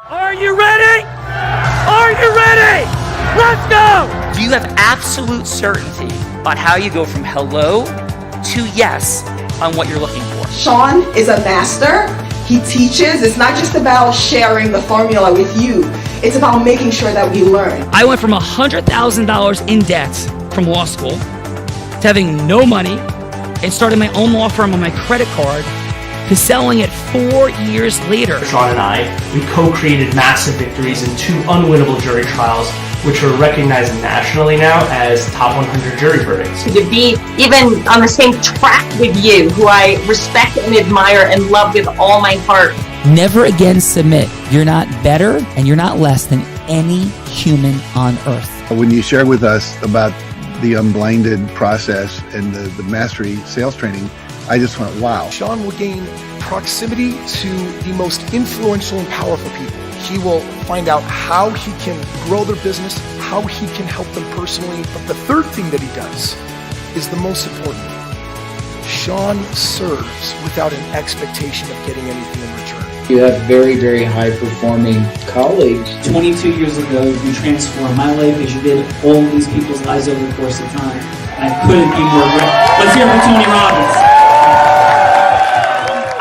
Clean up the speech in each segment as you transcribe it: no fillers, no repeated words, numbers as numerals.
Are you ready? Are you ready? Let's go! Do you have absolute certainty on how you go from hello to yes on what you're looking for? Sean is a master. He teaches. It's not just about sharing the formula with you. It's about making sure that we learn. I went from $100,000 in debt from law school to having no money and starting my own law firm on my credit card to selling it 4 years later. Sean and I, we co-created massive victories in 2 unwinnable jury trials, which are recognized nationally now as top 100 jury verdicts. To be even on the same track with you, who I respect and admire and love with all my heart. Never again submit. You're not better and you're not less than any human on earth. When you shared with us about the Unblinded process and the mastery sales training, I just went, wow. Sean will gain proximity to the most influential and powerful people. He will find out how he can grow their business, how he can help them personally. But the third thing that he does is the most important. Sean serves without an expectation of getting anything in return. You have very, very high-performing colleagues. 22 years ago, you transformed my life as you did all these people's lives over the course of time. I couldn't be more grateful. Let's hear it for Tony Robbins.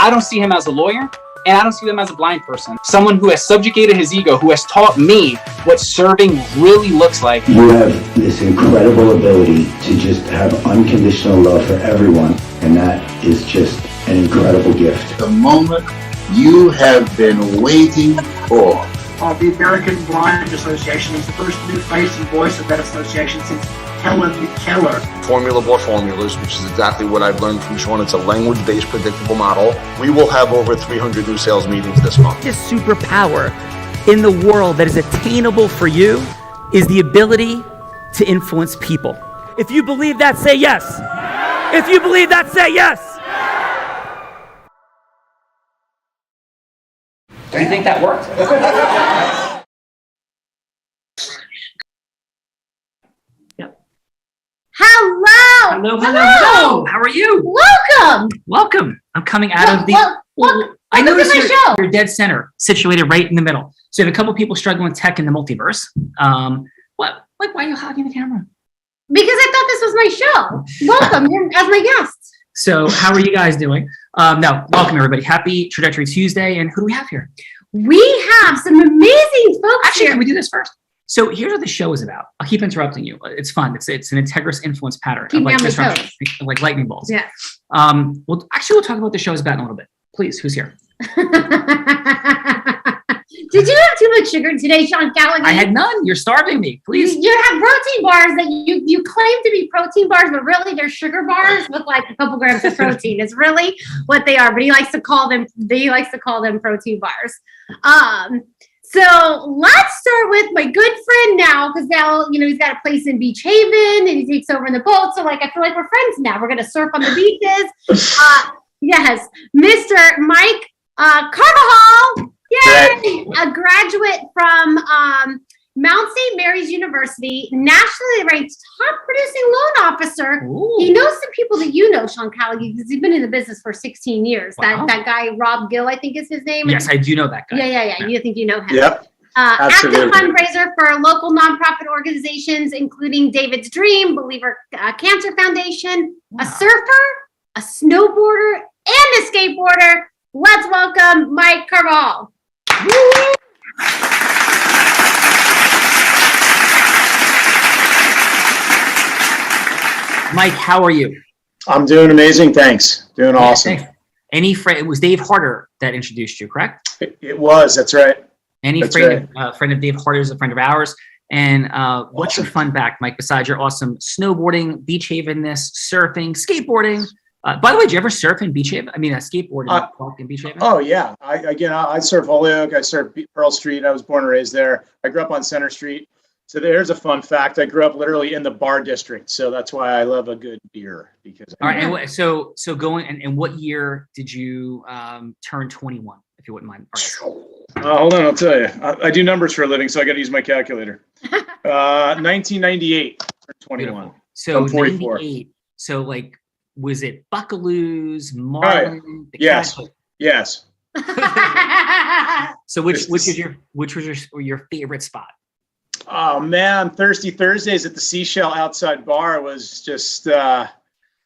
I don't see him as a lawyer, and I don't see him as a blind person. Someone who has subjugated his ego, who has taught me what serving really looks like. You have this incredible ability to just have unconditional love for everyone, and that is just an incredible gift. The moment you have been waiting for. The American Blind Association is the first new face and voice of that association since Helen Keller. Formula for formulas, which is exactly what I've learned from Sean. It's a language-based predictable model. We will have over 300 new sales meetings this month. This superpower in the world that is attainable for you is the ability to influence people. If you believe that, say yes. If you believe that, say yes. Do you think that worked? Hello! Hello! How are you? Welcome! Welcome. I'm coming out of the... I noticed you're dead center, situated right in the middle. So you have a couple people struggling with tech in the multiverse. Why are you hogging the camera? Because I thought this was my show. Welcome, you're as my guest. So how are you guys doing? Welcome everybody. Happy Trajectory Tuesday. And who do we have here? We have some amazing folks Actually, here. Can we do this first? So here's what the show is about. I'll keep interrupting you. It's fun. It's an integrous influence pattern. Keep me on my toes. Like lightning bolts. Yeah. We'll talk about what the show is about in a little bit. Please, who's here? Did you have too much sugar today, Sean Callaghan? I had none. You're starving me. Please. You have protein bars that you claim to be protein bars, but really they're sugar bars with like a couple grams of protein. It's really what they are. But he likes to call them protein bars. So let's start with my good friend now, because now, he's got a place in Beach Haven and he takes over in the boat. So I feel like we're friends now. We're going to surf on the beaches. Yes, Mr. Mike Carvajal. Yay! A graduate from Mount St. Mary's University, nationally ranked top producing loan officer. Ooh. He knows some people that you know, Sean Callaghan, because he's been in the business for 16 years. Wow. That guy, Rob Gill, I think is his name. Yes, I do know that guy. Yeah. You think you know him. Yep. Active fundraiser for local nonprofit organizations, including David's Dream, Believer Cancer Foundation, a surfer, a snowboarder, and a skateboarder. Let's welcome Mike Carvajal. Mike, how are you? I'm doing amazing, thanks. Doing awesome. Thanks. It was Dave Harder that introduced you, correct? It was, that's right. Friend of Dave Harder is a friend of ours. And what's your fun back, Mike, besides your awesome snowboarding, Beach Haven-ness, surfing, skateboarding? By the way, did you ever surf in Beach Haven? I mean, skateboard in Beach Haven? Oh, yeah. I surf Holyoke. I surf Pearl Street. I was born and raised there. I grew up on Center Street. So there's a fun fact. I grew up literally in the bar district. So that's why I love a good beer. All right. And so going, and what year did you turn 21, if you wouldn't mind? Right. Hold on, I'll tell you. I do numbers for a living, so I got to use my calculator. 1998 or 21. Beautiful. So 98. So was it Buckaloos, Marlin? Right. Yes. So which was your favorite spot? Oh man, Thirsty Thursdays at the Seashell outside bar was just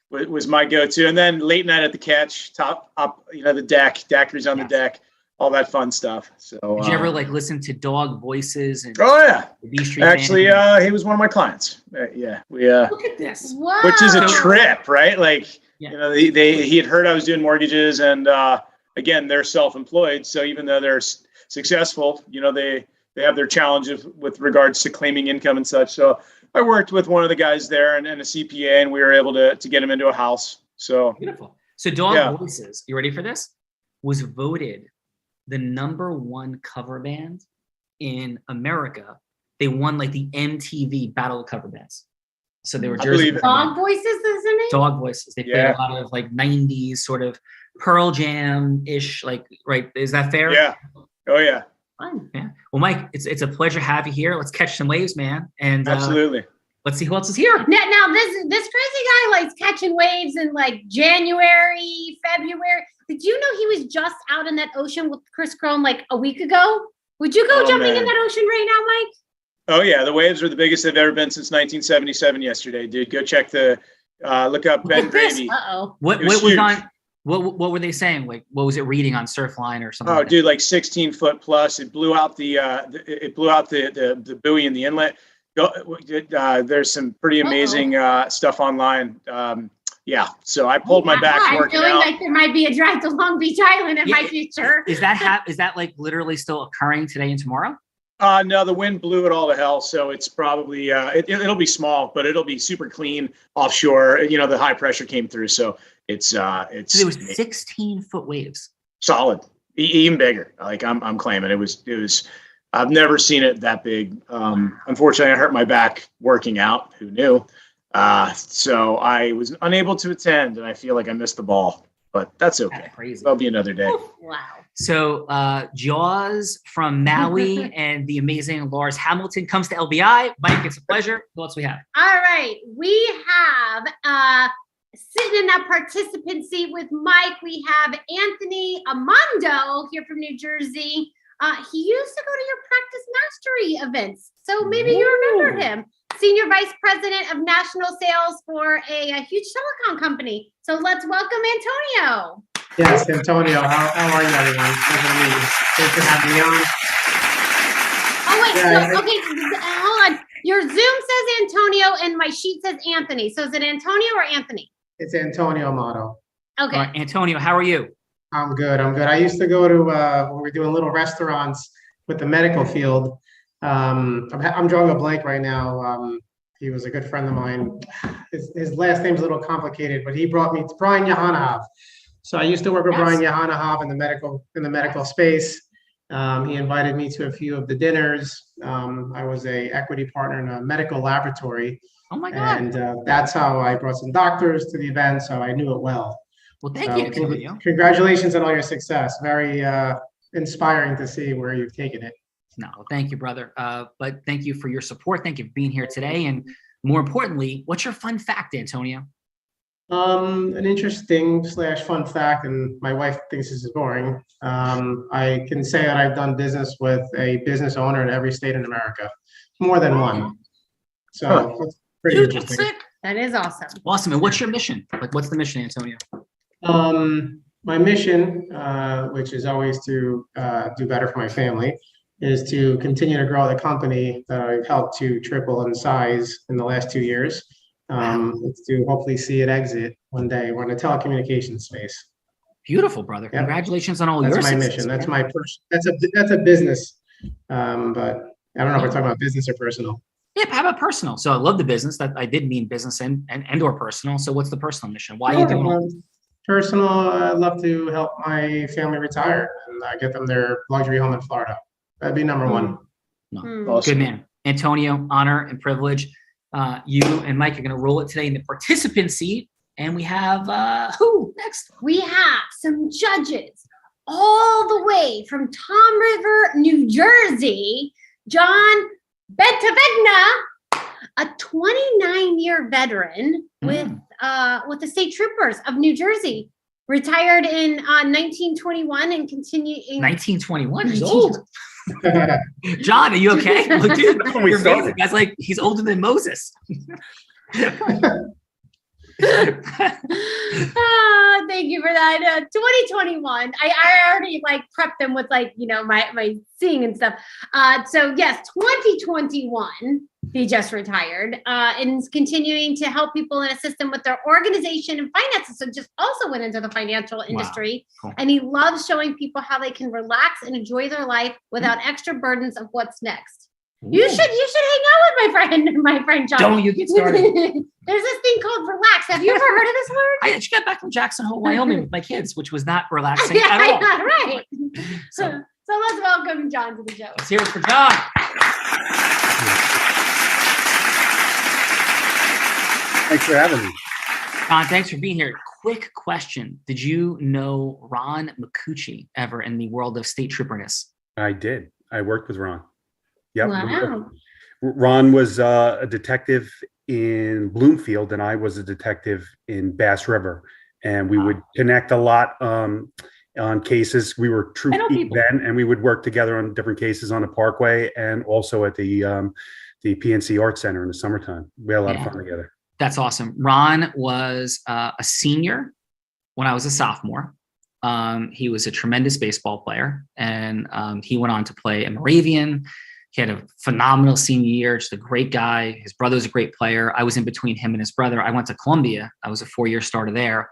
was my go-to, and then late night at the Catch, top up, the deck, daiquiris on the deck, all that fun stuff. So did you ever like listen to Dog Voices and oh yeah, the B Street actually Band? he was one of my clients. Yeah, we Look at this. Whoa. which is a trip, right? Like he had heard I was doing mortgages, and again, they're self-employed, so even though they're successful, they have their challenges with regards to claiming income and such. So I worked with one of the guys there and a CPA, and we were able to get him into a house. So beautiful. So Dog Voices, you ready for this? Was voted the #1 cover band in America. They won like the MTV Battle of Cover Bands. So they were Jersey. Dog Voices is their name? Dog Voices. They played a lot of like 90s sort of Pearl Jam-ish, like, right? Is that fair? Yeah. Oh yeah. Fun. Yeah. Well, Mike, it's a pleasure to have you here. Let's catch some waves, man. And absolutely. Let's see who else is here. Now this crazy guy likes catching waves in like January, February. Did you know he was just out in that ocean with Chris Crone like a week ago? Would you go jumping in that ocean right now, Mike? Oh yeah, the waves are the biggest they've ever been since 1977. Yesterday, dude. Go check look up Ben Gravy. What was on? What were they saying? Like, what was it reading on Surfline or something? Oh, dude, like 16 foot plus. It blew out the buoy in the inlet. There's some pretty amazing stuff online. Yeah, so I pulled my back working out. I'm feeling like there might be a drive to Long Beach Island in my future. Is that like literally still occurring today and tomorrow? No, the wind blew it all to hell, so it's probably it'll be small, but it'll be super clean offshore. The high pressure came through, so it's. So there was 16-foot waves. Solid, even bigger. Like I'm claiming it was. I've never seen it that big. Unfortunately, I hurt my back working out. Who knew? So I was unable to attend, and I feel like I missed the ball, but that's okay. That's crazy. That'll be another day. Wow. So Jaws from Maui and the amazing Lars Hamilton comes to LBI. Mike, it's a pleasure. Who else we have? All right. We have sitting in that participant seat with Mike, we have Anthony Amando here from New Jersey. He used to go to your practice mastery events, so maybe you remember him. Senior Vice President of National Sales for a huge telecom company. So let's welcome Antonio. Yes, Antonio. How are you, everyone? Pleasure to meet you. Thanks for having me on. Oh, wait. Okay, hold on. Your Zoom says Antonio and my sheet says Anthony. So is it Antonio or Anthony? It's Antonio Amato. Okay. All right, Antonio, how are you? I'm good. I used to go to, when we're doing little restaurants with the medical field. I'm drawing a blank right now. He was a good friend of mine. His last name's a little complicated, but he brought me to Brian Yohanahov. So I used to work with Brian Yohanahov in the medical space. He invited me to a few of the dinners. I was a equity partner in a medical laboratory. Oh my God. And that's how I brought some doctors to the event, so I knew it well. Well, thank you, Antonio. Congratulations on all your success. Very inspiring to see where you've taken it. No, thank you, brother. But thank you for your support. Thank you for being here today. And more importantly, what's your fun fact, Antonio? An interesting / fun fact, and my wife thinks this is boring. I can say that I've done business with a business owner in every state in America, more than one. So that's pretty interesting. Sick. That is awesome. Awesome. And what's your mission? Like, what's the mission, Antonio? My mission, which is always to do better for my family, is to continue to grow the company that I've helped to triple in size in the last 2 years. It's to hopefully see it exit one day. We're in the telecommunications space. Beautiful, brother. Yep. Congratulations on all that's your my success, mission. man. That's my that's a business. But I don't know if we're talking about business or personal. Yeah, how about personal? So I love the business. That I did mean business and or personal. So what's the personal mission? Why are you doing it? Personal, I'd love to help my family retire and get them their luxury home in Florida. That'd be number one. No. Awesome. Good man. Antonio, honor and privilege. You and Mike are going to roll it today in the participant seat. And we have who next? We have some judges all the way from Tom River, New Jersey. John Betavegna, a 29-year veteran with the state troopers of New Jersey. Retired in 1921 and continue in 1921. He's old. John, are you okay? Like, dude, you're amazing. That's like he's older than Moses. Thank you for that. 2021. I already like prepped them with like, you know, my seeing and stuff. So yes, 2021, he just retired and is continuing to help people and assist them with their organization and finances. So just also went into the financial industry. Wow. Cool. And he loves showing people how they can relax and enjoy their life without extra burdens of what's next. You should hang out with my friend John. Don't you get started. There's this thing called relax. Have you ever heard of this word? I just got back from Jackson Hole, Wyoming with my kids, which was not relaxing at all. Yeah, right. So let's welcome John to the show. Let's hear it for John. Thanks for having me. John, thanks for being here. Quick question. Did you know Ron McCucci ever in the world of state trooperness? I did. I worked with Ron. Yep. Wow. Ron was a detective in Bloomfield, and I was a detective in Bass River. And we would connect a lot on cases. We were troop beat then, and we would work together on different cases on the Parkway and also at the PNC Art Center in the summertime. We had a lot of fun together. That's awesome. Ron was a senior when I was a sophomore. He was a tremendous baseball player, and he went on to play in Moravian. He had a phenomenal senior year, just a great guy. His brother was a great player. I was in between him and his brother. I went to Columbia. I was a 4-year starter there.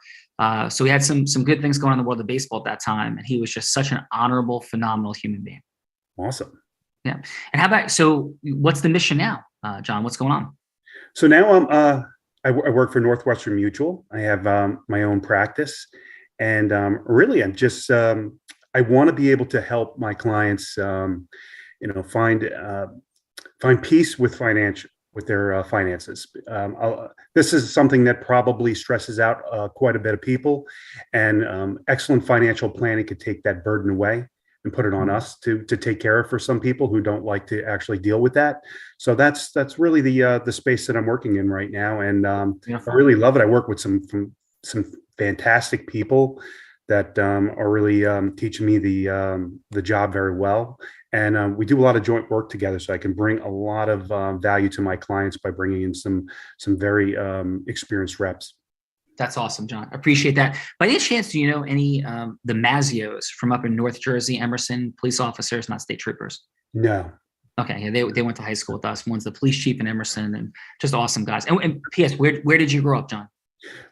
So we had some good things going on in the world of baseball at that time. And he was just such an honorable, phenomenal human being. Awesome. Yeah. And how about, so what's the mission now, John? What's going on? So now I work for Northwestern Mutual. I have my own practice. And really, I'm just, I want to be able to help my clients find peace with their finances. This is something that probably stresses out quite a bit of people, and excellent financial planning could take that burden away and put it on us to take care of for some people who don't like to actually deal with that. So that's really the space that I'm working in right now, and I really love it. I work with some fantastic people that are really teaching me the job very well. And we do a lot of joint work together, so I can bring a lot of value to my clients by bringing in some very experienced reps. That's awesome, John. Appreciate that. By any chance, do you know any the Mazzios from up in North Jersey, Emerson, police officers, not state troopers? No. Okay, yeah, they went to high school with us. One's the police chief in Emerson, and just awesome guys. And P.S., where did you grow up, John?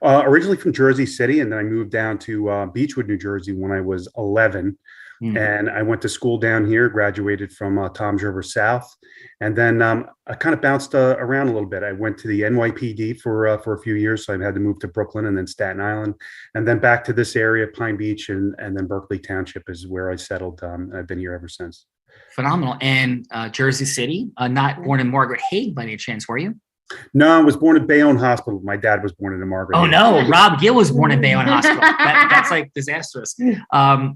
Originally from Jersey City, and then I moved down to Beechwood, New Jersey when I was 11. And I went to school down here, graduated from Toms River South. And then I kind of bounced around a little bit. I went to the NYPD for a few years. So I had to move to Brooklyn and then Staten Island, and then back to this area, Pine Beach, and then Berkeley Township is where I settled. I've been here ever since. Phenomenal. And Jersey City, not born in Margaret Hague by any chance, were you? No, I was born at Bayonne Hospital. My dad was born in Margaret. Oh, no. Rob Gill was born in Bayonne Hospital. That's like disastrous.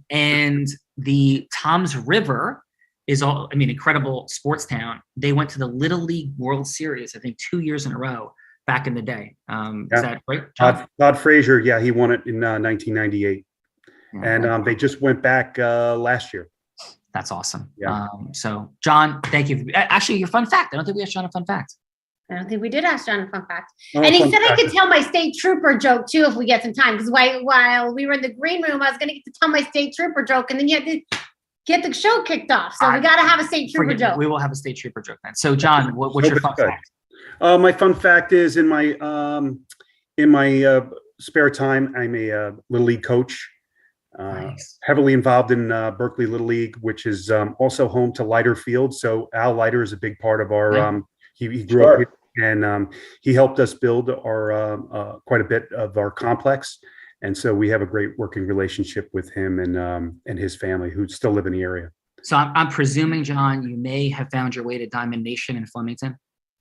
And the Toms River is incredible sports town. They went to the Little League World Series, I think 2 years in a row back in the day. Is that right, John? Todd Frazier, yeah, he won it in 1998. And they just went back last year. That's awesome. Yeah. So, John, thank you. Actually, your fun fact. I don't think we asked John a fun fact. I don't think we did ask John a fun fact. And he said I could tell my state trooper joke too if we get some time. Because while we were in the green room, I was going to get to tell my state trooper joke, and then you had to get the show kicked off. So we got to have a state trooper joke. We will have a state trooper joke then. So, John, what's your fun fact? My fun fact is in my spare time, I'm a Little League coach. Nice. Heavily involved in Berkeley Little League, which is also home to Leiter Field. So Al Leiter is a big part of our. He grew up here, and he helped us build our quite a bit of our complex, and so we have a great working relationship with him and his family, who still live in the area. So I'm presuming, John, you may have found your way to Diamond Nation in Flemington.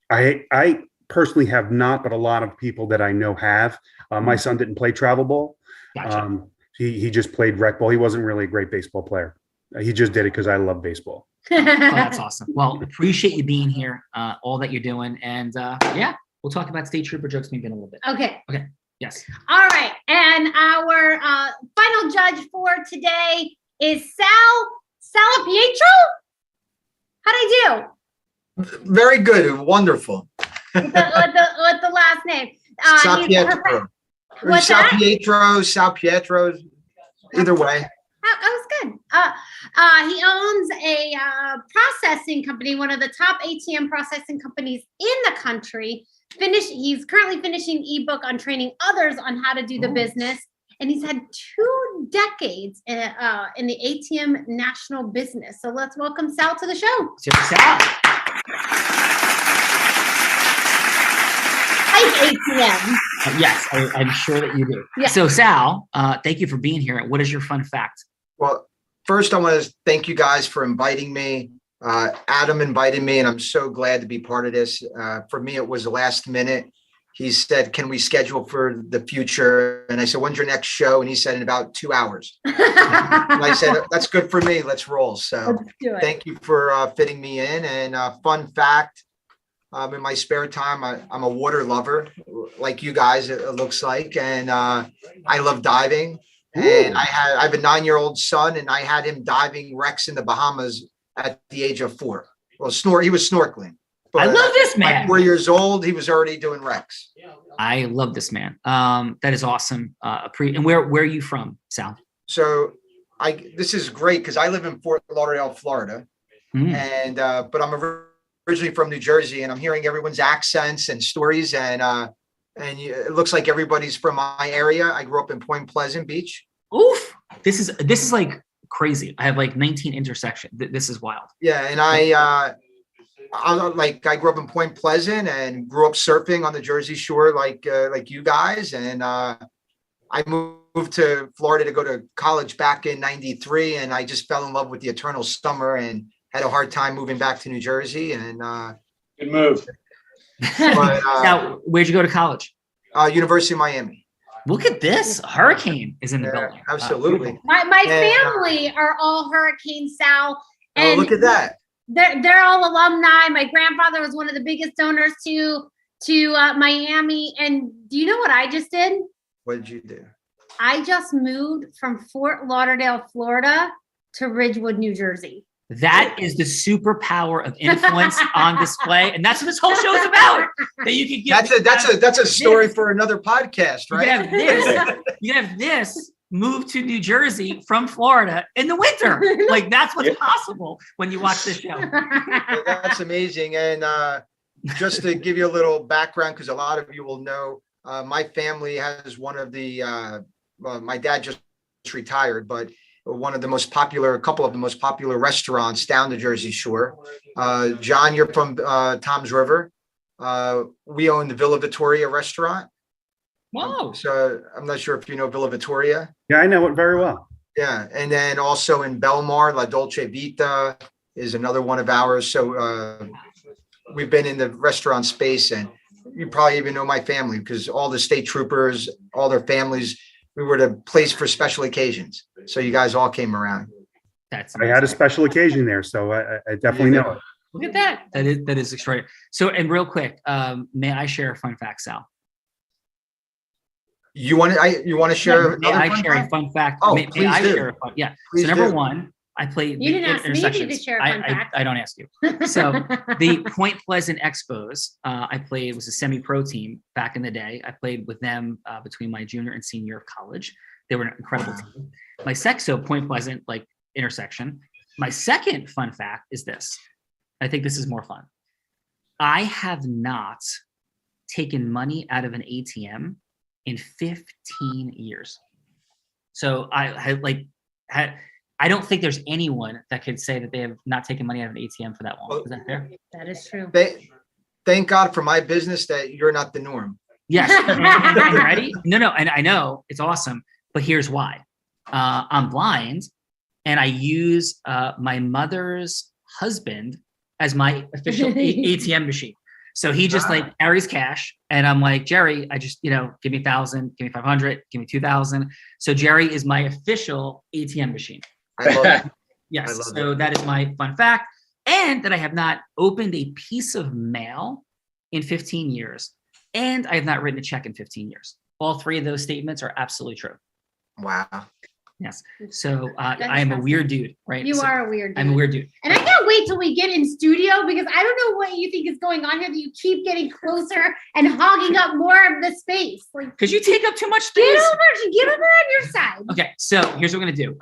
I personally have not, but a lot of people that I know have. My son didn't play travel ball. Gotcha. He just played rec ball. He wasn't really a great baseball player. He just did it because I love baseball. Oh, that's awesome. Well, appreciate you being here, all that you're doing. And we'll talk about state trooper jokes maybe in a little bit. Okay. Okay. Yes. All right. And our final judge for today is Sal Pietro. How'd I do? Very good. Wonderful. With the last name. Sal Pietro. What's Sal that? Pietro, either way. That was good. He owns a processing company, one of the top ATM processing companies in the country. He's currently finishing ebook on training others on how to do the business, and he's had 2 decades in the ATM national business. So let's welcome Sal to the show. Sal. Like ATM. Yes, I'm sure that you do. Yeah. So Sal, thank you for being here. What is your fun fact? Well, first I want to thank you guys for inviting me. Adam invited me, and I'm so glad to be part of this. For me, it was last minute. He said, "Can we schedule for the future?" And I said, "When's your next show?" And he said, "In about 2 hours." And I said, "That's good for me. Let's roll." So thank you for fitting me in. And fun fact, in my spare time, I'm a water lover, like you guys, it looks like. And I love diving. And I have a 9-year-old son, and I had him diving wrecks in the Bahamas at the age of 4. Well, he was snorkeling. But I love this man. At 4 years old, he was already doing wrecks. I love this man. That is awesome. And where are you from, Sal? So this is great because I live in Fort Lauderdale, Florida, and but I'm originally from New Jersey, and I'm hearing everyone's accents and stories, and it looks like everybody's from my area. I grew up in Point Pleasant Beach. Oof! This is like crazy. I have like 19 intersections. This is wild. Yeah, and I grew up in Point Pleasant and grew up surfing on the Jersey Shore, like you guys. And I moved to Florida to go to college back in '93, and I just fell in love with the eternal summer and had a hard time moving back to New Jersey. And good move. But, now, where'd you go to college? University of Miami. Look at this. Hurricane is in the building. Absolutely. My family are all Hurricane Sal. And look at that. They're all alumni. My grandfather was one of the biggest donors to Miami. And do you know what I just did? What did you do? I just moved from Fort Lauderdale, Florida to Ridgewood, New Jersey. That is the superpower of influence on display, and that's what this whole show is about. That you can get. That's a story for another podcast, right? You can have this move to New Jersey from Florida in the winter. Like that's what's possible when you watch this show. That's amazing. And just to give you a little background, because a lot of you will know, my family has one of the. My dad just retired, but a couple of the most popular restaurants down the Jersey Shore. John, you're from Tom's River. We own the Villa Vittoria restaurant. Wow. So I'm not sure if you know Villa Vittoria. Yeah, I know it very well. Yeah. And then also in Belmar, La Dolce Vita is another one of ours. So we've been in the restaurant space, and you probably even know my family because all the state troopers, all their families, we were the place for special occasions. So you guys all came around. I had a special occasion there, so I definitely know it. Look at that. That is extraordinary. So, and real quick, may I share a fun fact, Sal? You want to share? May I share a fun fact? Oh, may please I do. share a fun? Yeah. Please so number do. one, I played. You didn't ask me to share a fun fact. I don't ask you. So the Point Pleasant Expos, I played was a semi-pro team back in the day. I played with them between my junior and senior of college. They were an incredible team. So Point Pleasant, like intersection. My second fun fact is this. I think this is more fun. I have not taken money out of an ATM in 15 years. So I don't think there's anyone that could say that they have not taken money out of an ATM for that long. Is that fair? That is true. Thank God for my business that you're not the norm. Yes. You ready? No. And I know it's awesome, but here's why. I'm blind, and I use my mother's husband as my official ATM machine. So he just like carries cash, and I'm like, Jerry, I just, give me 1,000, give me 500, give me 2,000. So Jerry is my official ATM machine. I love it. Yes. So that is my fun fact. And that I have not opened a piece of mail in 15 years. And I have not written a check in 15 years. All three of those statements are absolutely true. Wow. Yes. So I am a weird dude, right? You So are a weird dude. I'm a weird dude. And I can't wait till we get in studio because I don't know what you think is going on here that you keep getting closer and hogging up more of the space. Like, because you take up too much space. Get over on your side. Okay, so here's what we're gonna do.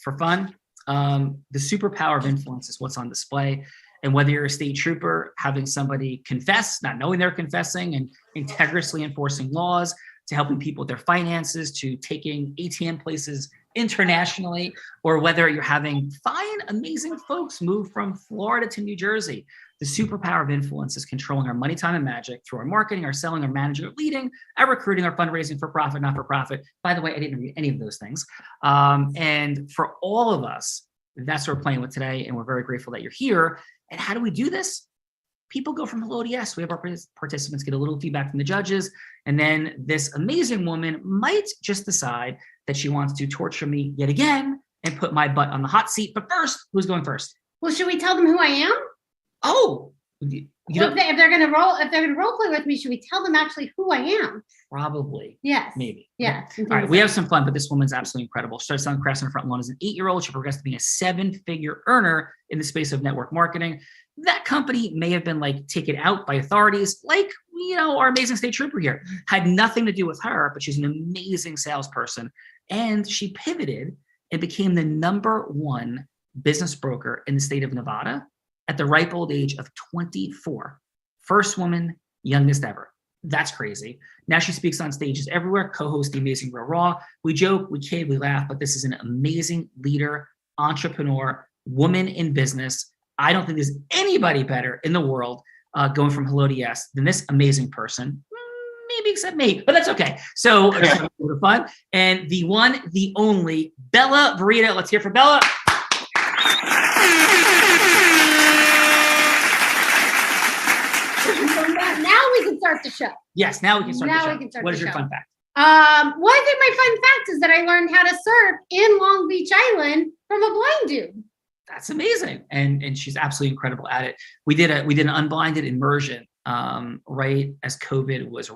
For fun, the superpower of influence is what's on display. And whether you're a state trooper, having somebody confess, not knowing they're confessing, and integriously enforcing laws, to helping people with their finances, to taking ATM places internationally, or whether you're having fine, amazing folks move from Florida to New Jersey. The superpower of influence is controlling our money, time, and magic through our marketing, our selling, our managing, our leading, our recruiting, our fundraising, for profit, not for profit. By the way, I didn't read any of those things. And for all of us, that's what we're playing with today, and we're very grateful that you're here. And how do we do this? People go from hello to yes. We have our participants get a little feedback from the judges, and then this amazing woman might just decide that she wants to torture me yet again and put my butt on the hot seat. But first, who's going first? Well, should we tell them who I am? Oh, If they're gonna role play with me, should we tell them actually who I am? Probably. Yes. Maybe. Yeah. All right, we have some fun, but this woman's absolutely incredible. She started selling crafts on her front lawn as an 8-year-old. She progressed to being a 7-figure earner in the space of network marketing. That company may have been like taken out by authorities, like, our amazing state trooper here. Had nothing to do with her, but she's an amazing salesperson. And she pivoted and became the #1 business broker in the state of Nevada at the ripe old age of 24. First woman, youngest ever. That's crazy. Now she speaks on stages everywhere, co-hosts The Amazing Real Raw. We joke, we kid, we laugh, but this is an amazing leader, entrepreneur, woman in business. I don't think there's anybody better in the world going from hello to yes than this amazing person. Maybe except me, but that's okay. So it's a little fun. And the one, the only, Bella Burrito. Let's hear for Bella. Now we can start the show. Yes, now we can start Now the show. we can start What the is your show. fun fact? Well, I think my fun fact is that I learned how to surf in Long Beach Island from a blind dude. That's amazing, and she's absolutely incredible at it. We did an unblinded immersion right as COVID was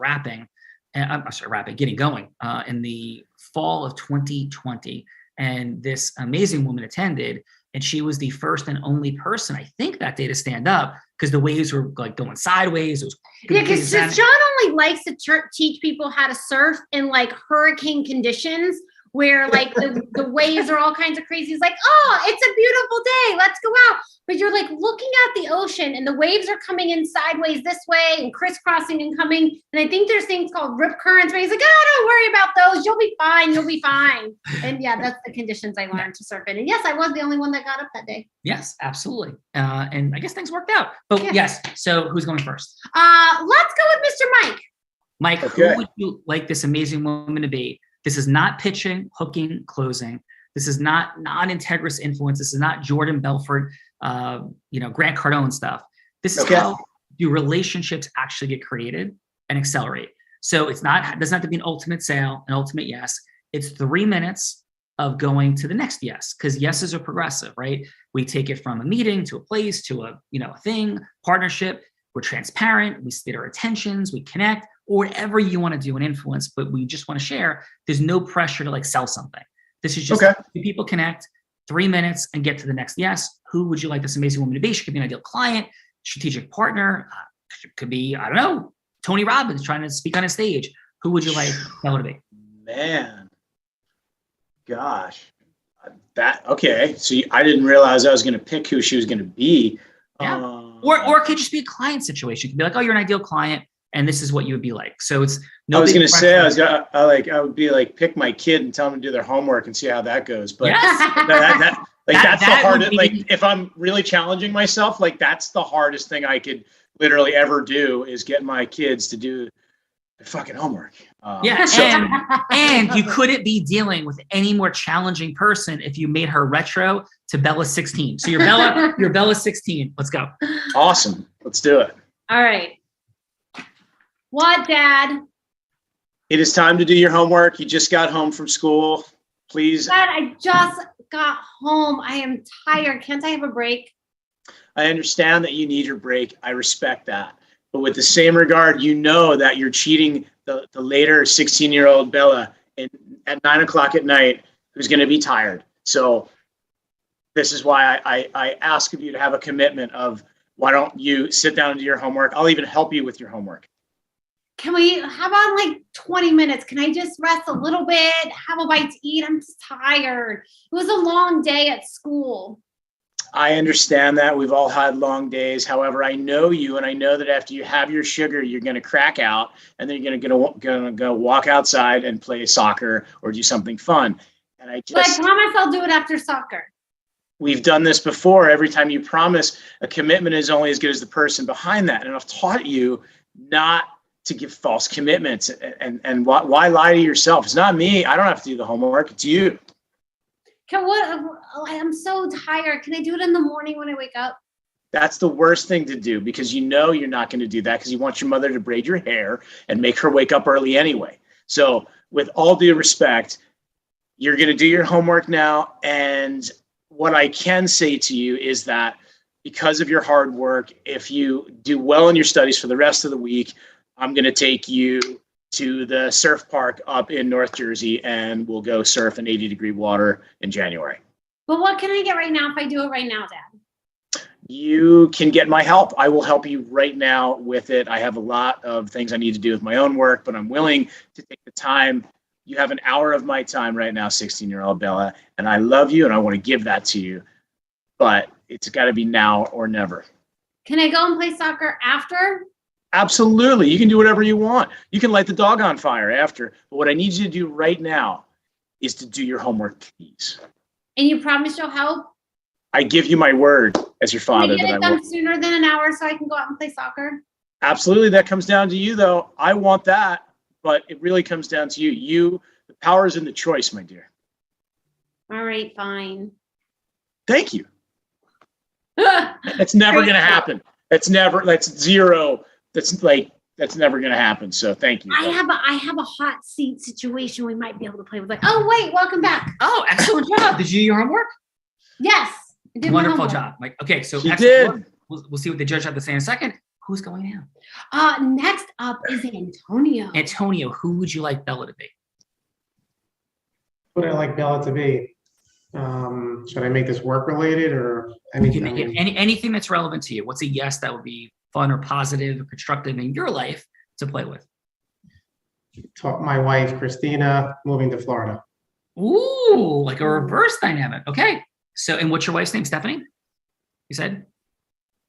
getting going in the fall of 2020, and this amazing woman attended, and she was the first and only person, I think, that day to stand up because the waves were like going sideways. It was Because John only likes to teach people how to surf in like hurricane conditions where like the waves are all kinds of crazy. It's like, oh, it's a beautiful day. Let's go out. But you're like looking at the ocean and the waves are coming in sideways this way and crisscrossing and coming. And I think there's things called rip currents where he's like, oh, don't worry about those. You'll be fine. You'll be fine. And yeah, that's the conditions I learned to surf in. And yes, I was the only one that got up that day. Yes, absolutely. And I guess things worked out. But yes, so who's going first? Let's go with Mr. Mike. Mike, Okay. Who would you like this amazing woman to be? This is not pitching, hooking, closing. This is not non-integrous influence. This is not Jordan Belfort, Grant Cardone stuff. This is how do relationships actually get created and accelerate. So it doesn't have to be an ultimate sale, an ultimate yes. It's 3 minutes of going to the next yes, because yeses are progressive, right? We take it from a meeting to a place to a thing, partnership. We're transparent. We state our intentions. We connect, or whatever you want to do and influence, but we just want to share. There's no pressure to like sell something. This is just two people connect, 3 minutes, and get to the next yes. Who would you like this amazing woman to be? She could be an ideal client, strategic partner. Could be, I don't know, Tony Robbins trying to speak on a stage. Who would you like Bella to be? Man, gosh, So I didn't realize I was going to pick who she was going to be. Yeah. Or it could just be a client situation. It could be like, oh, you're an ideal client, and this is what you would be like. So it's no. I was going to say I would be like pick my kid and tell them to do their homework and see how that goes. But that's the hardest. Like if I'm really challenging myself, like that's the hardest thing I could literally ever do is get my kids to do their fucking homework. And you couldn't be dealing with any more challenging person if you made her retro to Bella 16. So you're Bella 16. Let's go. Awesome. Let's do it. All right. What, Dad? It is time to do your homework. You just got home from school. Please. Dad, I just got home. I am tired. Can't I have a break? I understand that you need your break. I respect that. But with the same regard, you know that you're cheating the later 16-year-old Bella at 9 o'clock at night who's going to be tired. So this is why I ask of you to have a commitment of, why don't you sit down and do your homework? I'll even help you with your homework. How about like 20 minutes? Can I just rest a little bit, have a bite to eat? I'm just tired. It was a long day at school. I understand that. We've all had long days. However, I know you, and I know that after you have your sugar, you're going to crack out, and then you're going to go walk outside and play soccer or do something fun. And But I promise I'll do it after soccer. We've done this before. Every time you promise, a commitment is only as good as the person behind that. And I've taught you not to give false commitments. And why lie to yourself? It's not me. I don't have to do the homework. It's you. I'm so tired. Can I do it in the morning when I wake up? That's the worst thing to do, because you know you're not going to do that because you want your mother to braid your hair and make her wake up early anyway. So with all due respect, you're going to do your homework now. And what I can say to you is that because of your hard work, if you do well in your studies for the rest of the week, I'm going to take you to the surf park up in North Jersey, and we'll go surf in 80-degree water in January. But what can I get right now if I do it right now, Dad? You can get my help. I will help you right now with it. I have a lot of things I need to do with my own work, but I'm willing to take the time. You have an hour of my time right now, 16-year-old Bella, and I love you, and I want to give that to you. But it's got to be now or never. Can I go and play soccer after? Absolutely. You can do whatever you want. You can light the dog on fire after. But what I need you to do right now is to do your homework, please. And you promise you'll help? I give you my word as your father Can I get that it I will. done sooner than an hour so I can go out and play soccer? Absolutely. That comes down to you, though. I want that, but it really comes down to you. The power is in the choice, my dear. All right, fine. Thank you. That's never going to happen. That's zero. That's never going to happen. So thank you. I have a hot seat situation we might be able to play with. Like, oh wait, welcome back. Oh, excellent job. Did you do your homework? Yes. I did my Wonderful homework. job, Mike. Okay, so You excellent. did. We'll see what the judge had to say in a second. Who's going now? Next up is Antonio. Antonio, who would you like Bella to be? What would I like Bella to be? Should I make this work related or anything? Anything that's relevant to you. What's a yes that would be fun or positive or constructive in your life to play with? Taught my wife, Christina, moving to Florida. Ooh, like a reverse dynamic. Okay. So, and what's your wife's name? Stephanie? You said?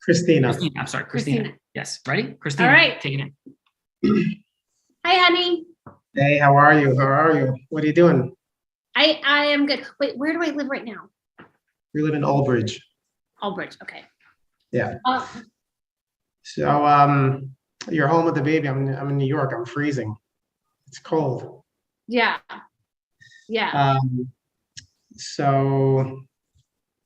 Christina. Christina. I'm sorry, Christina. Yes. Ready? Christina. All right. Taking it. Hi, honey. Hey, how are you? How are you? What are you doing? I am good. Wait, where do I live right now? We live in Aldbridge. Aldbridge. Okay. Yeah. So, you're home with the baby. I'm in New York. I'm freezing. It's cold. Yeah. Yeah. So,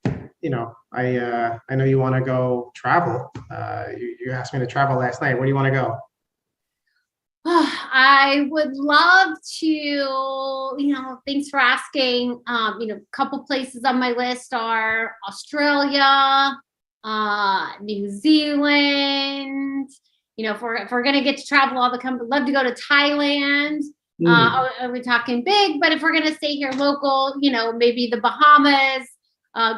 you know, I know you want to go travel. You asked me to travel last night. Where do you want to go? I would love to, thanks for asking. A couple places on my list are Australia, New Zealand. If we're gonna get to travel all the country, love to go to Thailand. Are we talking big? But if we're gonna stay here local, maybe the Bahamas,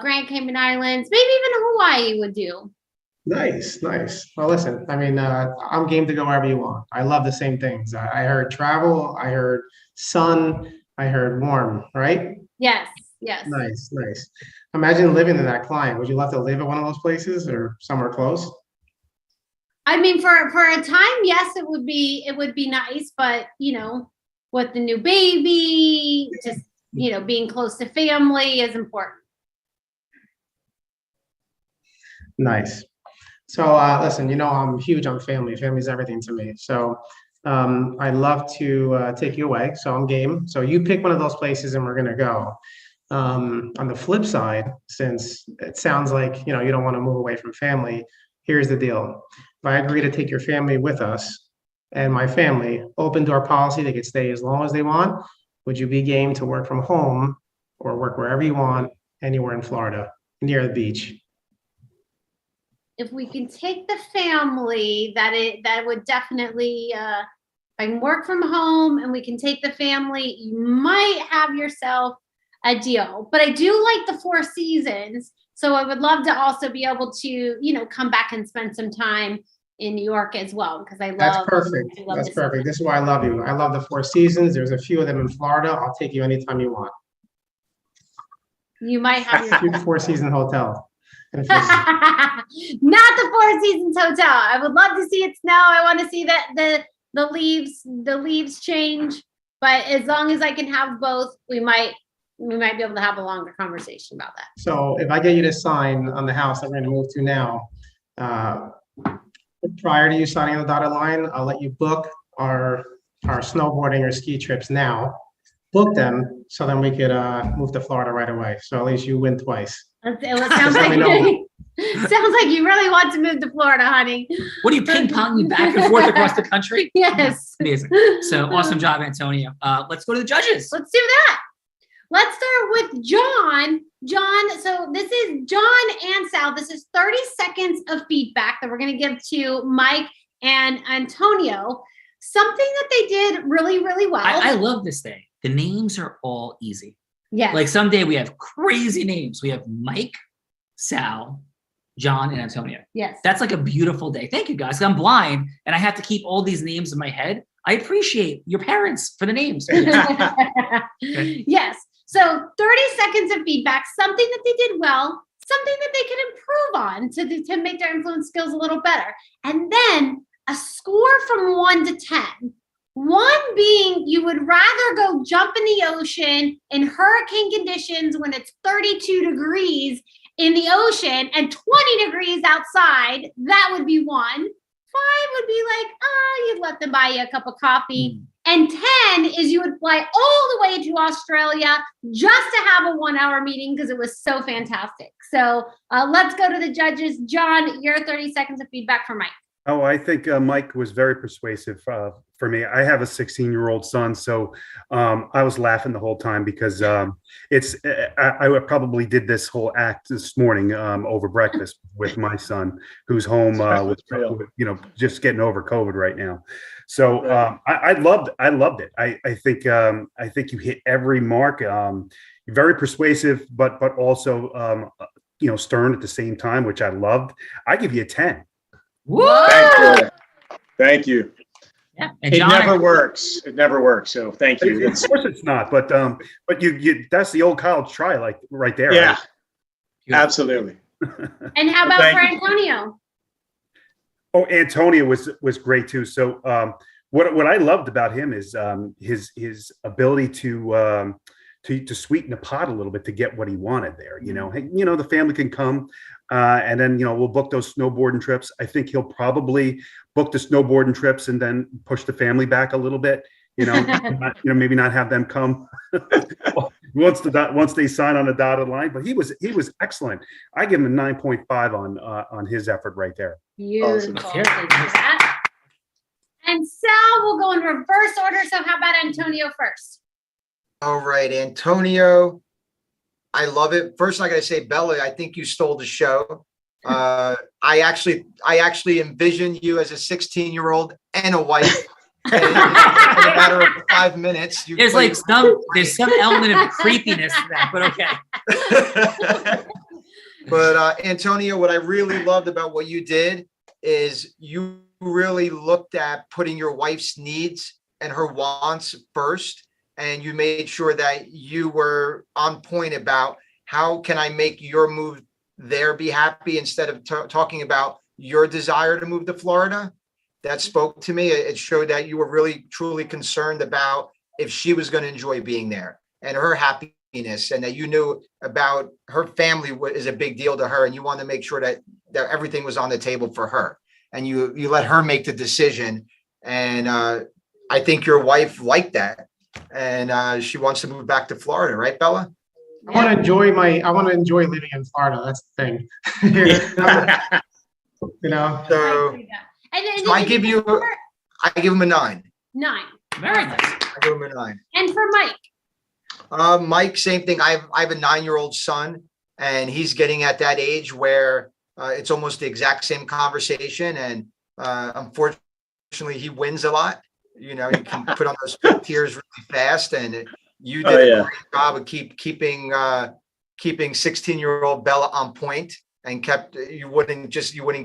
Grand Cayman Islands, maybe even Hawaii would do. Nice. Well, listen, I mean, I'm game to go wherever you want. I love the same things. I heard travel, I heard sun, I heard warm, right? Yes. Nice. Imagine living in that climate. Would you love to live at one of those places or somewhere close? I mean, for a time, yes, it would be nice, but with the new baby, just being close to family is important. Nice. So listen, I'm huge on family. Family's everything to me. So I'd love to take you away. So I'm game. So you pick one of those places and we're gonna go. On the flip side, since it sounds like you don't want to move away from family, here's the deal. If I agree to take your family with us and my family, open door policy, they could stay as long as they want. Would you be game to work from home or work wherever you want, anywhere in Florida, near the beach? If we can take the family, that would definitely I can work from home and we can take the family, you might have yourself a deal. But I do like the Four Seasons. So I would love to also be able to, you know, come back and spend some time in New York as well, because I love. That's perfect. I love That's the perfect. This is why I love you. I love the Four Seasons. There's a few of them in Florida. I'll take you anytime you want. You might have your Four Season hotel. not the Four Seasons hotel. I would love to see it snow. I want to see that the leaves change. But as long as I can have both, we might be able to have a longer conversation about that. So if I get you to sign on the house that we're going to move to now, prior to you signing on the dotted line, I'll let you book our snowboarding or ski trips now. Book them so then we could move to Florida right away. So at least you win twice. It sounds like sounds like you really want to move to Florida, honey. What are you ping-ponging back and forth across the country? Yes. Amazing. So awesome job, Antonio. Let's go to the judges. Let's do that. Let's start with John. John, so this is John and Sal. This is 30 seconds of feedback that we're going to give to Mike and Antonio. Something that they did really, really well. I love this thing. The names are all easy. Yes. Like someday we have crazy names. We have Mike, Sal, John, and Antonio. Yes. That's like a beautiful day. Thank you, guys. I'm blind and I have to keep all these names in my head. I appreciate your parents for the names. Yes. So 30 seconds of feedback, something that they did well, something that they could improve on to make their influence skills a little better. And then a score from 1 to 10. 1 being you would rather go jump in the ocean in hurricane conditions when it's 32 degrees in the ocean and 20 degrees outside. That would be 1. 5 would be like, you'd let them buy you a cup of coffee. And 10 is you would fly all the way to Australia just to have a 1-hour meeting because it was so fantastic. So let's go to the judges. John, your 30 seconds of feedback for Mike. Oh, I think Mike was very persuasive for me. I have a 16-year-old son, so I was laughing the whole time because I probably did this whole act this morning over breakfast with my son, who's home with just getting over COVID right now. So I loved it. I think you hit every mark. You're very persuasive, but also stern at the same time, which I loved. I give you a 10. Whoa! Thank you. Yeah, and John, never works. It never works. So thank you. Of course it's not, but you that's the old college try, like right there. Yeah, right? Absolutely. And how about for Antonio? Oh, Antonio was great too. So what I loved about him is his ability to sweeten the pot a little bit to get what he wanted there. The family can come and then we'll book those snowboarding trips. I think he'll probably book the snowboarding trips and then push the family back a little bit. Maybe not have them come once they sign on the dotted line. But he was excellent. I give him a 9.5 on his effort right there. Beautiful. Awesome. And Sal will go in reverse order. So how about Antonio first? All right, Antonio, I love it. First, I got to say, Bella, I think you stole the show. I actually envisioned you as a 16-year-old and a wife. In a matter of 5 minutes. There's some element of creepiness to that, but okay. But Antonio, what I really loved about what you did is you really looked at putting your wife's needs and her wants first. And you made sure that you were on point about how can I make your move there be happy instead of talking about your desire to move to Florida. That spoke to me. It showed that you were really, truly concerned about if she was going to enjoy being there and her happiness, and that you knew about her family is a big deal to her. And you wanted to make sure that everything was on the table for her. And you let her make the decision. And I think your wife liked that. And she wants to move back to Florida, right, Bella? I want to enjoy living in Florida. That's the thing. So I give him a 9. 9. Very nice. I give him a 9. And for Mike? Mike, same thing. I have a 9-year-old son, and he's getting at that age where it's almost the exact same conversation. And unfortunately, he wins a lot. You know, you can put on those fake tears really fast, and you did a great job of keeping 16-year-old Bella on point, and you wouldn't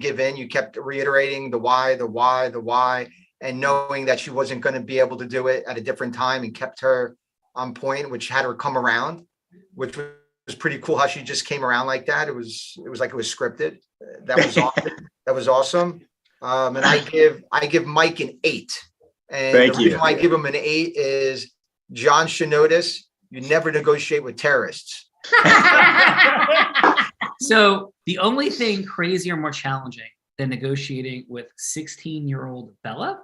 give in. You kept reiterating the why, and knowing that she wasn't going to be able to do it at a different time, and kept her on point, which had her come around, which was pretty cool how she just came around like that. It was like it was scripted. That was awesome. That was awesome. And I give Mike an 8. And the reason why I give him an 8 is John should notice you never negotiate with terrorists. So the only thing crazier, more challenging than negotiating with 16-year-old Bella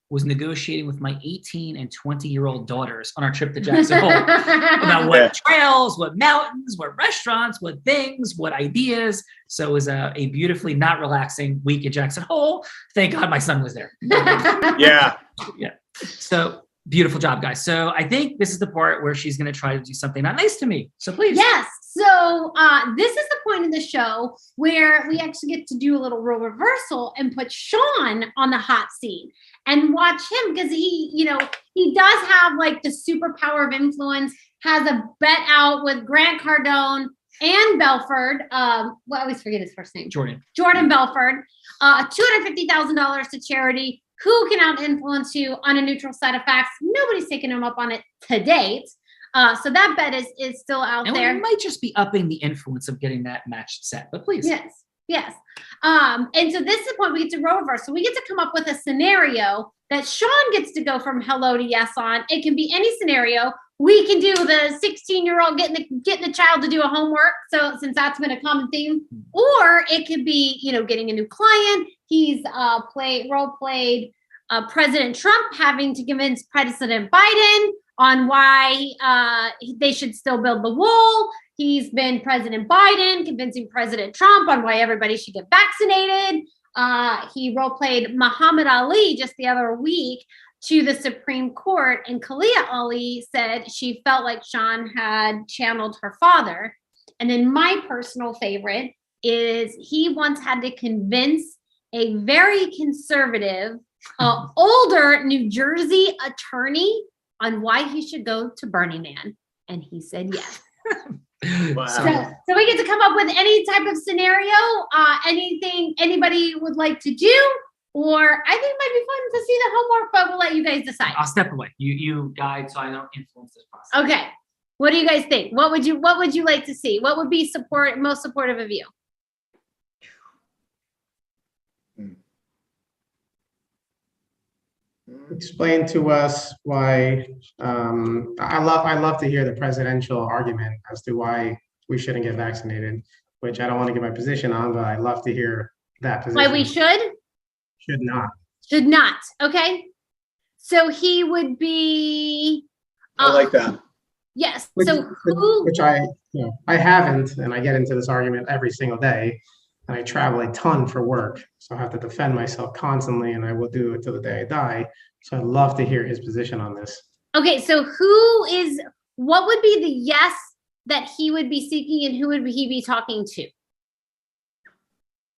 was negotiating with my 18 and 20-year-old daughters on our trip to Jackson Hole about what trails, what mountains, what restaurants, what things, what ideas. So it was a beautifully not relaxing week at Jackson Hole. Thank God my son was there. Yeah. So beautiful job, guys. So I think this is the part where she's going to try to do something not nice to me. So please. Yes. So this is the point in the show where we actually get to do a little role reversal and put Sean on the hot seat and watch him, because he does have like the superpower of influence, has a bet out with Grant Cardone and Belford. I always forget his first name. Jordan Belford. $250,000 to charity. Who can out-influence you on a neutral set of facts? Nobody's taken him up on it to date. So that bet is still out there. We might just be upping the influence of getting that matched set, but please. Yes. And so this is the point we get to role reverse. So we get to come up with a scenario that Sean gets to go from hello to yes on. It can be any scenario. We can do the 16-year-old getting the child to do a homework. So since that's been a common theme, or it could be, getting a new client. He's role played President Trump having to convince President Biden on why they should still build the wall. He's been President Biden convincing President Trump on why everybody should get vaccinated. He role played Muhammad Ali just the other week to the Supreme Court, and Kalia Ali said she felt like Sean had channeled her father. And then my personal favorite is he once had to convince a very conservative, older New Jersey attorney on why he should go to Burning Man. And he said yes. Wow. So we get to come up with any type of scenario, anything anybody would like to do, or I think it might be fun to see the homework, but we'll let you guys decide. I'll step away. You guide so I don't influence this process. Okay. What do you guys think? What would you like to see? What would be most supportive of you? Explain to us why. I love to hear the presidential argument as to why we shouldn't get vaccinated, which I don't want to get my position on, but I love to hear that position. Why we should not. Okay. So he would be. I like that. Yes. Which I haven't, and I get into this argument every single day, and I travel a ton for work, so I have to defend myself constantly, and I will do it till the day I die. So I'd love to hear his position on this. Okay, so what would be the yes that he would be seeking, and who would he be talking to?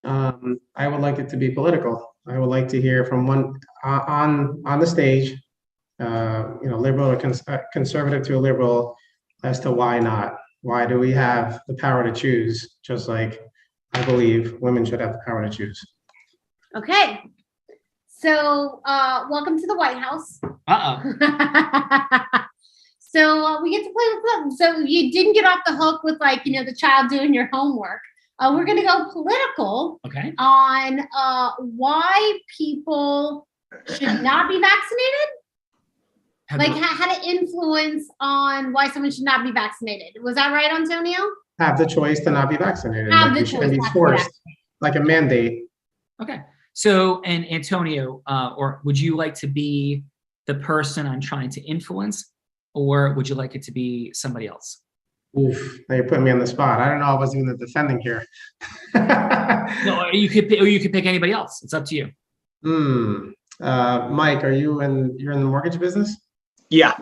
I would like it to be political. I would like to hear from one on the stage, liberal or conservative to a liberal, as to why not. Why do we have the power to choose? Just like I believe women should have the power to choose. Okay. So, welcome to the White House. So we get to play with them. So you didn't get off the hook with the child doing your homework. We're going to go political on why people should not be vaccinated. How to influence on why someone should not be vaccinated. Was that right, Antonio? Have the choice to not be vaccinated. You shouldn't be forced, like a mandate. Okay. So, and Antonio, or would you like to be the person I'm trying to influence, or would you like it to be somebody else? Oof, now you're putting me on the spot. I don't know. I wasn't even defending here. No, you could pick anybody else. It's up to you. Mike, you're in the mortgage business? Yeah.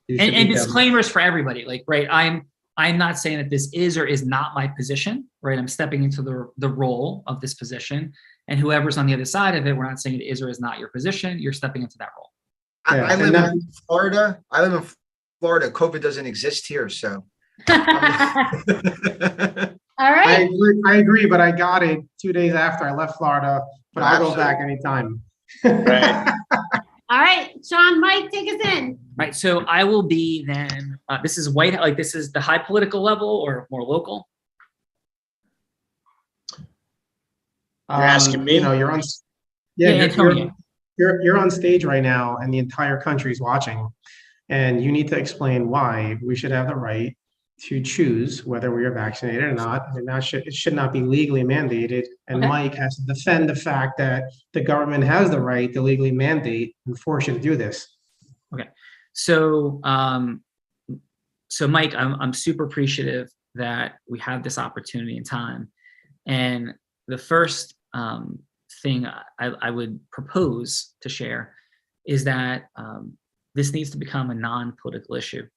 And disclaimers for everybody. I'm I'm not saying that this is or is not my position, right? I'm stepping into the role of this position, and whoever's on the other side of it, we're not saying it is or is not your position. You're stepping into that role. I live in Florida. COVID doesn't exist here, so. All right. I agree, but I got it 2 days after I left Florida, but I'll go back anytime. Right. All right, Sean, Mike, take us in. Right. So I will be then, this is this is the high political level or more local? You're asking me? You know, you're on. You're on stage right now, and the entire country is watching, and you need to explain why we should have the right to choose whether we are vaccinated or not. And it should not be legally mandated. And Okay. Mike has to defend the fact that the government has the right to legally mandate and force you to do this. Okay. So, so Mike, I'm super appreciative that we have this opportunity and time. And the first thing I would propose to share is that this needs to become a non-political issue.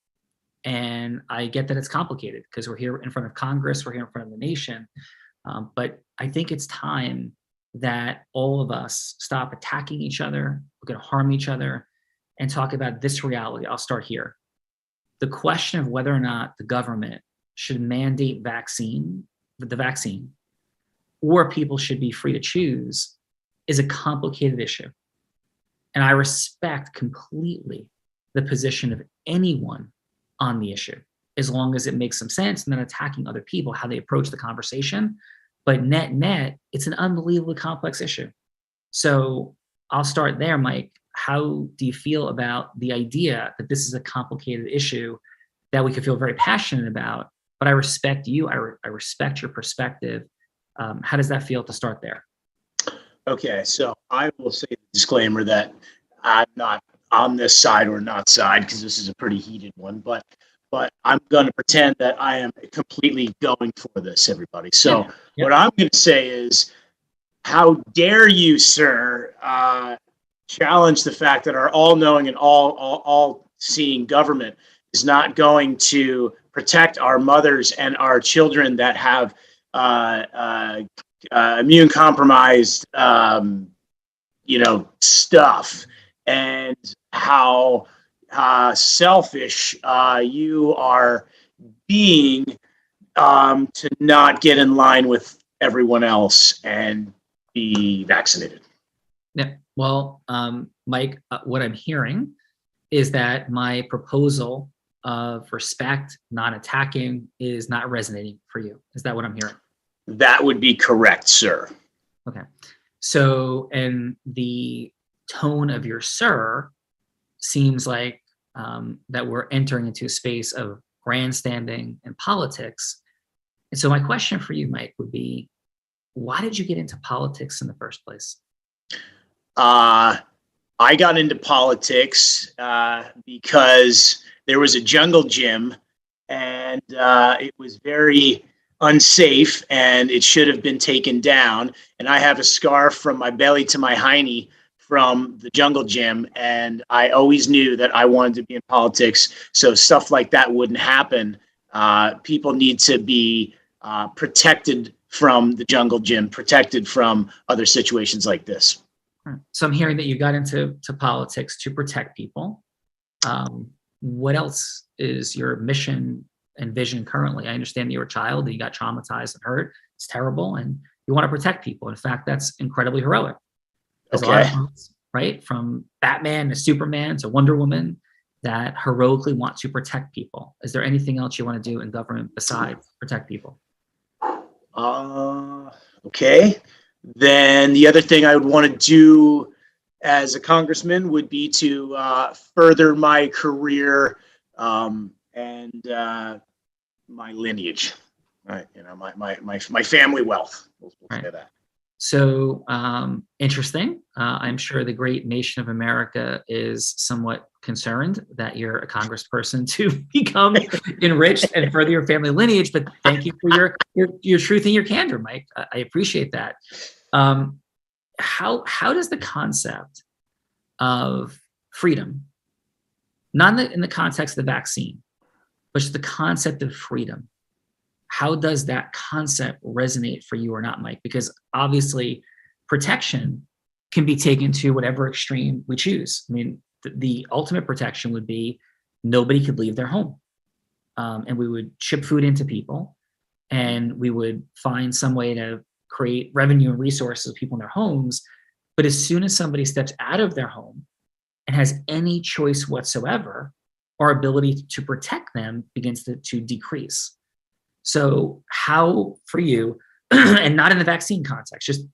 And I get that it's complicated because we're here in front of Congress, we're here in front of the nation. But I think it's time that all of us stop attacking each other, we're going to harm each other, and talk about this reality. I'll start here. The question of whether or not the government should mandate the vaccine, or people should be free to choose, is a complicated issue. And I respect completely the position of anyone on the issue, as long as it makes some sense and then attacking other people, how they approach the conversation. But net, it's an unbelievably complex issue. So I'll start there, Mike. How do you feel about the idea that this is a complicated issue that we could feel very passionate about? But I respect you. I respect your perspective. How does that feel to start there? Okay, so I will say the disclaimer that I'm not on this side or not side, because this is a pretty heated one, but I'm going to pretend that I am completely going for this, everybody. So what I'm going to say is, how dare you, sir, challenge the fact that our all-knowing and all-seeing government is not going to protect our mothers and our children that have immune compromised, stuff, and how selfish you are being to not get in line with everyone else and be vaccinated. Yeah. Well, Mike, what I'm hearing is that my proposal of respect, not attacking, is not resonating for you. Is that what I'm hearing? That would be correct, sir. Okay. So, and the tone of your sir seems like that we're entering into a space of grandstanding and politics. And so my question for you, Mike, would be, why did you get into politics in the first place? I got into politics because there was a jungle gym, and it was very unsafe, and it should have been taken down. And I have a scar from my belly to my hiney from the jungle gym, and I always knew that I wanted to be in politics, so stuff like that wouldn't happen. People need to be protected from the jungle gym, protected from other situations like this. So I'm hearing that you got into politics to protect people. What else is your mission and vision currently? I understand that you're a child, that you got traumatized and hurt. It's terrible, and you want to protect people. In fact, that's incredibly heroic. There's a lot of folks, right, from Batman to Superman to Wonder Woman, that heroically want to protect people. Is there anything else you want to do in government besides protect people? Okay. Then the other thing I would want to do as a congressman would be to further my career and my lineage, right? My family wealth. We'll say that. So interesting. I'm sure the great nation of America is somewhat concerned that you're a congressperson to become enriched and further your family lineage. But thank you for your truth and your candor, Mike. I appreciate that. How does the concept of freedom, not in the context of the vaccine, but just the concept of freedom. How does that concept resonate for you or not, Mike? Because obviously protection can be taken to whatever extreme we choose. I mean, the ultimate protection would be nobody could leave their home. And we would ship food into people, and we would find some way to create revenue and resources of people in their homes. But as soon as somebody steps out of their home and has any choice whatsoever, our ability to protect them begins to decrease. So how for you, and not in the vaccine context, just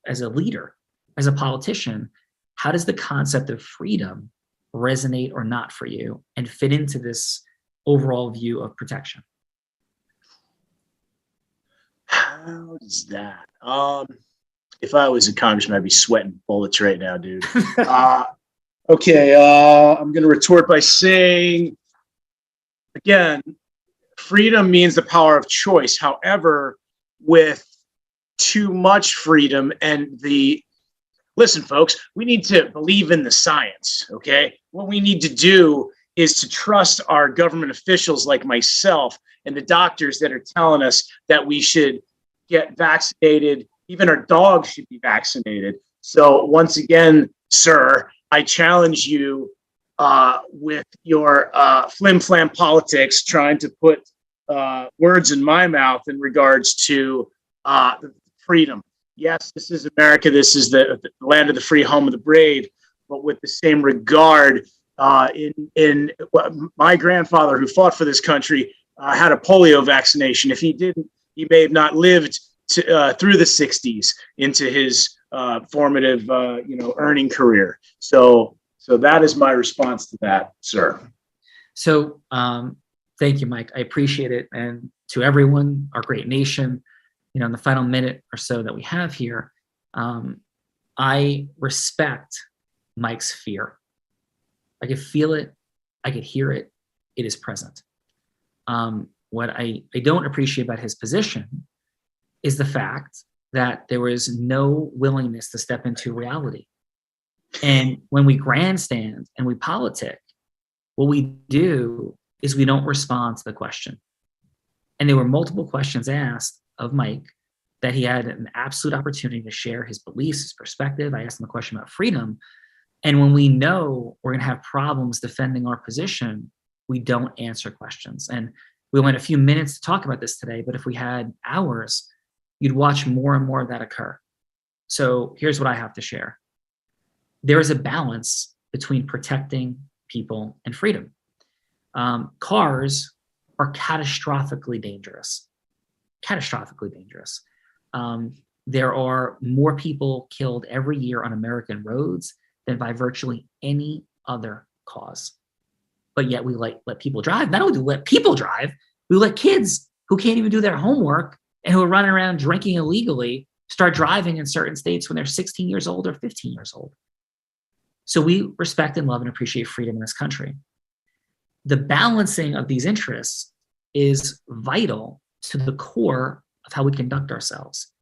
as a leader, as a politician, how does the concept of freedom resonate or not for you and fit into this overall view of protection? How does that? If I was a congressman, I'd be sweating bullets right now, dude. Okay, I'm going to retort by saying, again, freedom means the power of choice. However, with too much freedom and listen, folks, we need to believe in the science, okay? What we need to do is to trust our government officials like myself and the doctors that are telling us that we should get vaccinated. Even our dogs should be vaccinated. So once again, sir, I challenge you with your flim-flam politics, trying to put words in my mouth in regards to freedom. Yes, this is America. This is the land of the free, home of the brave. But with the same regard, my grandfather, who fought for this country, had a polio vaccination. If he didn't, he may have not lived through the 60s into his formative, earning career. So that is my response to that, sir. So thank you, Mike. I appreciate it. And to everyone, our great nation, in the final minute or so that we have here, I respect Mike's fear. I could feel it. I could hear it. It is present. What I don't appreciate about his position is the fact that there was no willingness to step into reality. And when we grandstand and we politic, what we do is we don't respond to the question. And there were multiple questions asked of Mike that he had an absolute opportunity to share his beliefs, his perspective. I asked him a question about freedom. And when we know we're going to have problems defending our position, we don't answer questions. And we only had a few minutes to talk about this today, but if we had hours, you'd watch more and more of that occur. So here's what I have to share. There is a balance between protecting people and freedom. Cars are catastrophically dangerous. Catastrophically dangerous. There are more people killed every year on American roads than by virtually any other cause. But yet we let people drive. Not only do we let people drive, we let kids who can't even do their homework and who are running around drinking illegally start driving in certain states when they're 16 years old or 15 years old. So we respect and love and appreciate freedom in this country. The balancing of these interests is vital to the core of how we conduct ourselves.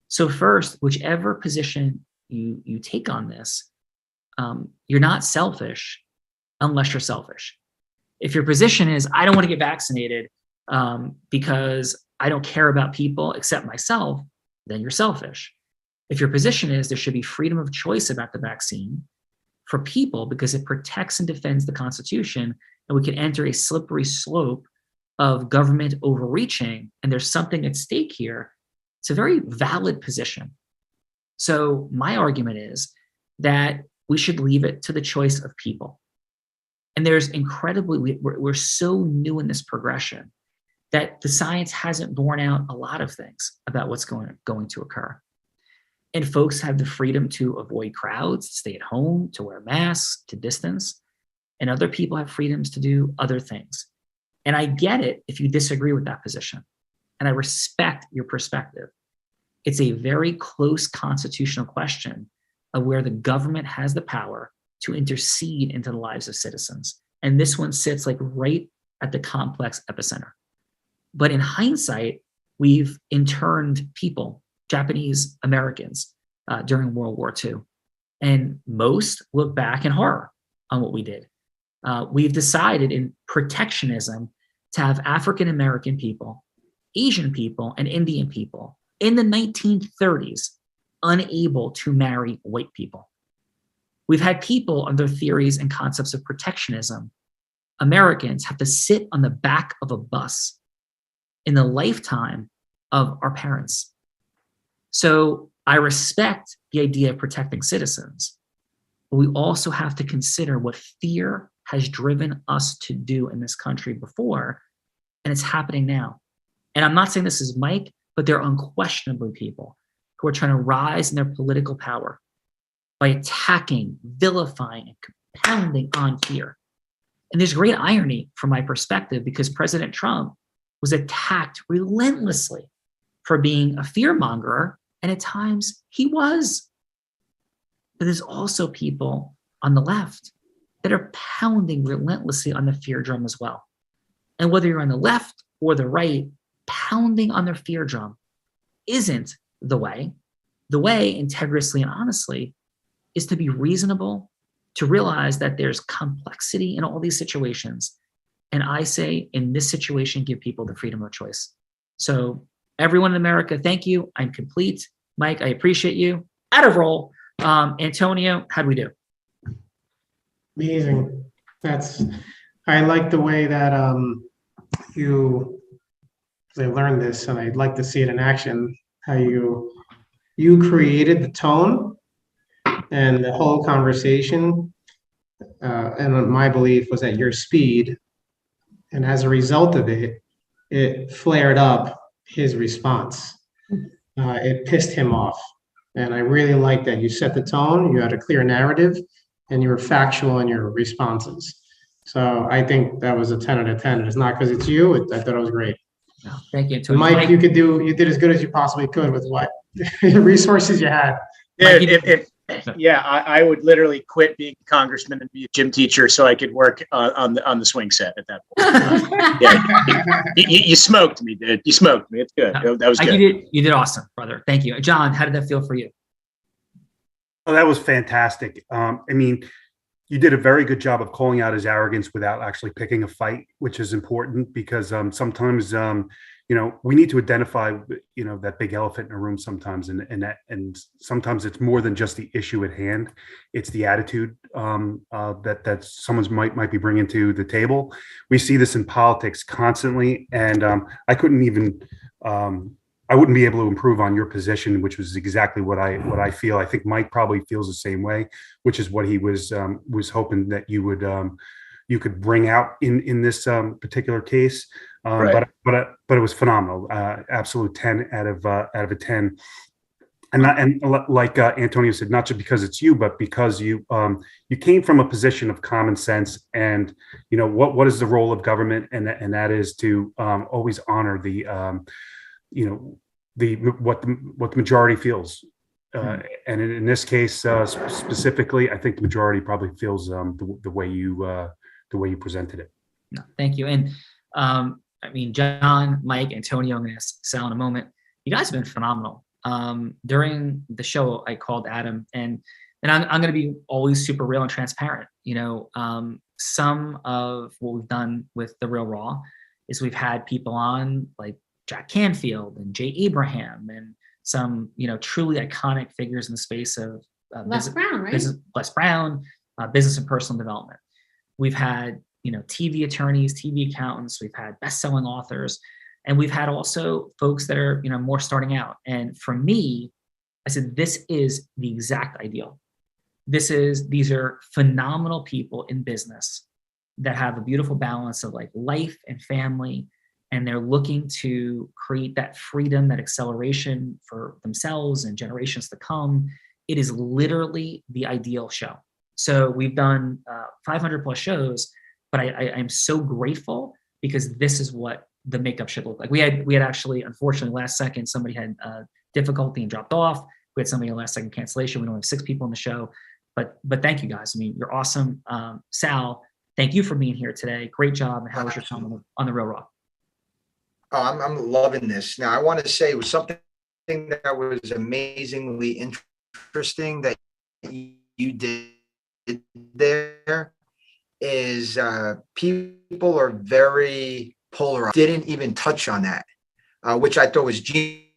So first, whichever position you take on this, you're not selfish unless you're selfish. If your position is, I don't want to get vaccinated because I don't care about people except myself, then you're selfish. If your position is there should be freedom of choice about the vaccine for people because it protects and defends the Constitution, and we can enter a slippery slope of government overreaching, and there's something at stake here, it's a very valid position. So my argument is that we should leave it to the choice of people. And there's we're so new in this progression that the science hasn't borne out a lot of things about what's going to occur. And folks have the freedom to avoid crowds, to stay at home, to wear masks, to distance. And other people have freedoms to do other things. And I get it if you disagree with that position. And I respect your perspective. It's a very close constitutional question of where the government has the power to intercede into the lives of citizens. And this one sits like right at the complex epicenter. But in hindsight, we've interned people, Japanese Americans, during World War II. And most look back in horror on what we did. We've decided in protectionism to have African American people, Asian people, and Indian people in the 1930s unable to marry white people. We've had people under theories and concepts of protectionism. Americans have to sit on the back of a bus in the lifetime of our parents. So I respect the idea of protecting citizens, but we also have to consider what fear has driven us to do in this country before, and it's happening now. And I'm not saying this is Mike, but there are unquestionably people who are trying to rise in their political power by attacking, vilifying, and compounding on fear. And there's great irony from my perspective because President Trump was attacked relentlessly for being a fearmonger, and at times he was. But there's also people on the left that are pounding relentlessly on the fear drum as well. And whether you're on the left or the right, pounding on their fear drum isn't the way. The way, integriously and honestly, is to be reasonable, to realize that there's complexity in all these situations. And I say, in this situation, give people the freedom of choice. So everyone in America, thank you. I'm complete. Mike, I appreciate you. Out of roll. Antonio, how'd we do? Amazing. I like the way that I learned this, and I'd like to see it in action, how you created the tone and the whole conversation. And my belief was at your speed. And as a result of it, it flared up his response. It pissed him off. And I really like that you set the tone, you had a clear narrative, and you were factual in your responses. So I think that was a 10 out of 10. It's not because it's you. I thought it was great. No, thank you. And Mike, you did as good as you possibly could with what resources you had. Yeah, I would literally quit being a congressman and be a gym teacher so I could work on the swing set at that point. Yeah, you smoked me, dude. You smoked me. It's good. That was good. You did awesome, brother. Thank you. John, how did that feel for you? Oh, that was fantastic. I mean, you did a very good job of calling out his arrogance without actually picking a fight, which is important because sometimes, we need to identify, that big elephant in the room sometimes, and sometimes it's more than just the issue at hand. It's the attitude that someone might be bringing to the table. We see this in politics constantly, and I wouldn't be able to improve on your position, which was exactly what I feel. I think Mike probably feels the same way, which is what he was hoping that you could bring out in this particular case. Right. But it was phenomenal. Absolute 10 out of a 10. And like Antonio said, not just because it's you, but because you came from a position of common sense and what is the role of government, and that is to always honor the what the majority feels. And in this case specifically, I think the majority probably feels the way you presented it. No, thank you. And John, Mike, Antonio, I'm going to ask Sal in a moment. You guys have been phenomenal. During the show, I called Adam, and I'm going to be always super real and transparent. Some of what we've done with The Real Raw is we've had people on like Jack Canfield and Jay Abraham and some, truly iconic figures in the space of Les Brown, right? Les Brown, business and personal development. We've had, TV attorneys, TV accountants. We've had best-selling authors, and we've had also folks that are, more starting out. And for me, I said, this is the exact ideal. These are phenomenal people in business that have a beautiful balance of like life and family, and they're looking to create that freedom, that acceleration for themselves and generations to come. It is literally the ideal show. So we've done 500 plus shows, but I'm so grateful because this is what the makeup should look like. We had actually, unfortunately, last second, somebody had difficulty and dropped off. We had somebody in last second cancellation. We only have 6 people in the show, but thank you guys. You're awesome. Sal, thank you for being here today. Great job. And how was your time on The Real Raw? Oh, I'm loving this. Now, I want to say it was something that was amazingly interesting that you did there is people are very polarized. Didn't even touch on that, which I thought was genius,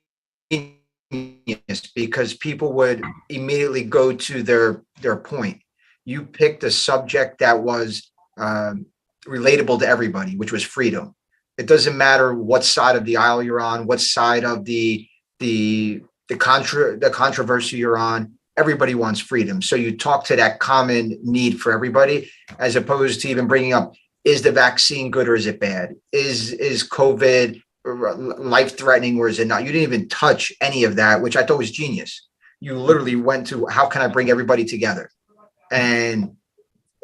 because people would immediately go to their point. You picked a subject that was relatable to everybody, which was freedom. It doesn't matter what side of the aisle you're on, what side of the controversy you're on. Everybody wants freedom. So you talk to that common need for everybody, as opposed to even bringing up, is the vaccine good or is it bad? Is COVID life-threatening or is it not? You didn't even touch any of that, which I thought was genius. You literally went to, how can I bring everybody together? And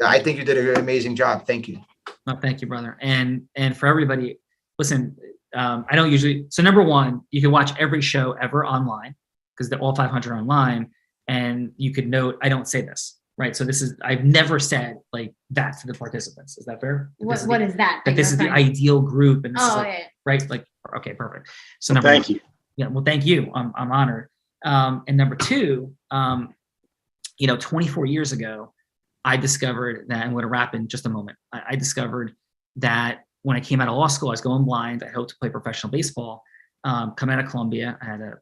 I think you did an amazing job. Thank you. Oh, thank you, brother. And for everybody, listen, I don't usually, so number one, you can watch every show ever online, because they're all 500 online, and you could note, I don't say this, right? So this is, I've never said like that to the participants. Is that fair? What is that? That this is the ideal group, and this is like, yeah. right? Like, okay, perfect. So Well, number thank one, you. Yeah, well, thank you. I'm honored. And number two, 24 years ago, I discovered that, I'm going to wrap in just a moment. I discovered that when I came out of law school, I was going blind. I hoped to play professional baseball. Come out of Columbia, I had a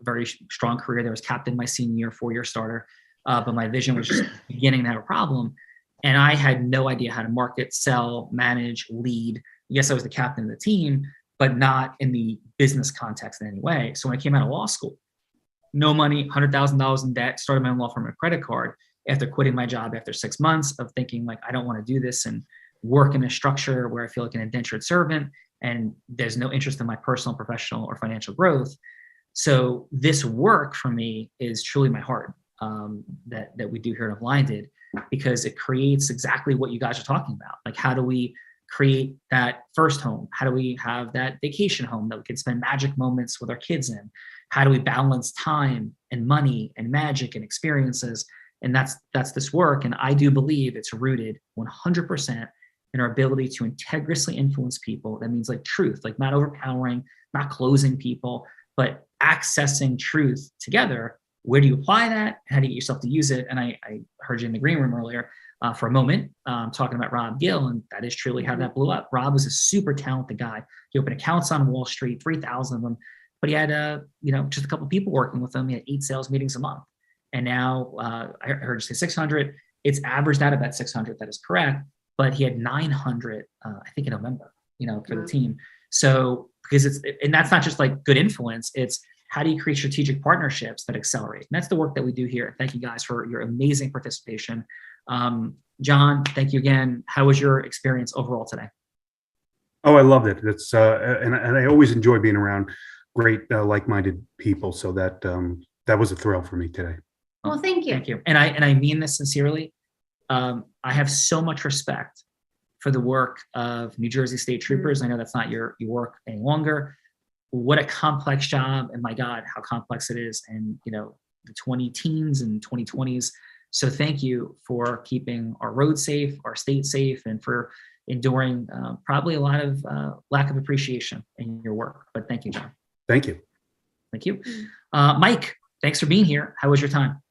very strong career there. I was captain my senior year, 4-year starter. But my vision was just beginning to have a problem. And I had no idea how to market, sell, manage, lead. Yes, I was the captain of the team, but not in the business context in any way. So when I came out of law school, no money, $100,000 in debt, started my own law firm and a credit card. After quitting my job after 6 months of thinking like, I don't want to do this and work in a structure where I feel like an indentured servant and there's no interest in my personal, professional, or financial growth. So this work for me is truly my heart, that we do here at Unblinded, because it creates exactly what you guys are talking about. Like, how do we create that first home? How do we have that vacation home that we can spend magic moments with our kids in? How do we balance time and money and magic and experiences? And that's this work. And I do believe it's rooted 100% in our ability to integrally influence people. That means like truth, like not overpowering, not closing people, but accessing truth together. Where do you apply that? How do you get yourself to use it? And I heard you in the green room earlier for a moment talking about Rob Gill, and that is truly how that blew up. Rob was a super talented guy. He opened accounts on Wall Street, 3,000 of them, but he had just a couple of people working with him. He had 8 sales meetings a month. And now I heard you say 600. It's averaged out about 600. That is correct. But he had 900, I think in November, for the team. So because and that's not just like good influence. It's how do you create strategic partnerships that accelerate? And that's the work that we do here. Thank you guys for your amazing participation. John, thank you again. How was your experience overall today? Oh, I loved it. It's and I always enjoy being around great like-minded people. So that was a thrill for me today. Well, thank you. Thank you. And I mean this sincerely. I have so much respect for the work of New Jersey State Troopers. I know that's not your work any longer. What a complex job. And my God, how complex it is. And, the 20 teens and 2020s. So thank you for keeping our roads safe, our state safe, and for enduring probably a lot of lack of appreciation in your work. But thank you, John. Thank you. Thank you. Mike, thanks for being here. How was your time?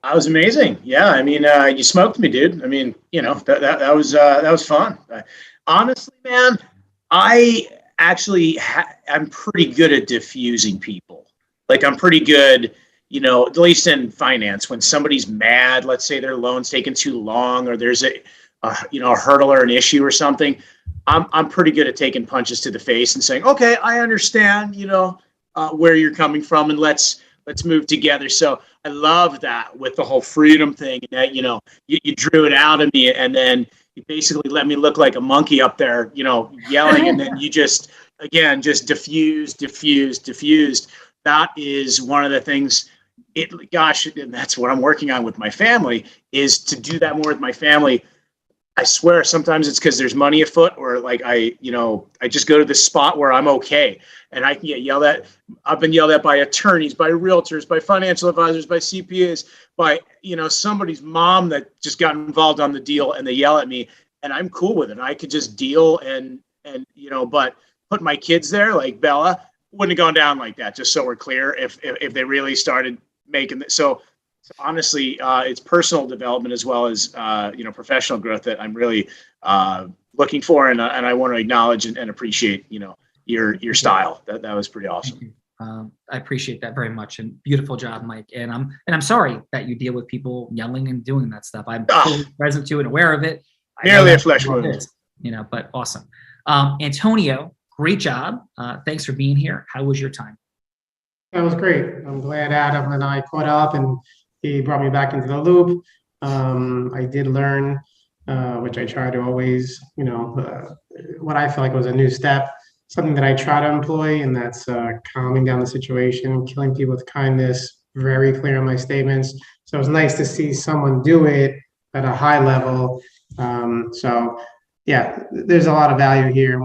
That was amazing. Yeah, I mean, you smoked me, dude. I mean, that was fun. Honestly, man, I actually I'm pretty good at diffusing people. Like, I'm pretty good, at least in finance. When somebody's mad, let's say their loan's taking too long, or there's a hurdle or an issue or something, I'm pretty good at taking punches to the face and saying, okay, I understand, where you're coming from, and let's move together. So I love that with the whole freedom thing, that, you drew it out of me, and then you basically let me look like a monkey up there, yelling, and then you just diffused. That is one of the things, and that's what I'm working on with my family, is to do that more with my family. I swear, sometimes it's because there's money afoot, or like I just go to this spot where I'm okay, and I can get yelled at. I've been yelled at by attorneys, by realtors, by financial advisors, by CPAs, by somebody's mom that just got involved on the deal, and they yell at me, and I'm cool with it. I could just deal and but put my kids there, like Bella, wouldn't have gone down like that. Just so we're clear, if they really started making it so. Honestly, it's personal development as well as professional growth that I'm really looking for, and I want to acknowledge and appreciate, your style. That was pretty awesome. I appreciate that very much, and beautiful job, Mike. And I'm sorry that you deal with people yelling and doing that stuff. I'm fully present to and aware of it. Merely a flesh wound. But awesome. Antonio, great job. Thanks for being here. How was your time? That was great. I'm glad Adam and I caught up and he brought me back into the loop. I did learn, which I try to always, what I feel like was a new step, something that I try to employ, and that's calming down the situation, killing people with kindness, very clear on my statements. So it was nice to see someone do it at a high level. So yeah, there's a lot of value here in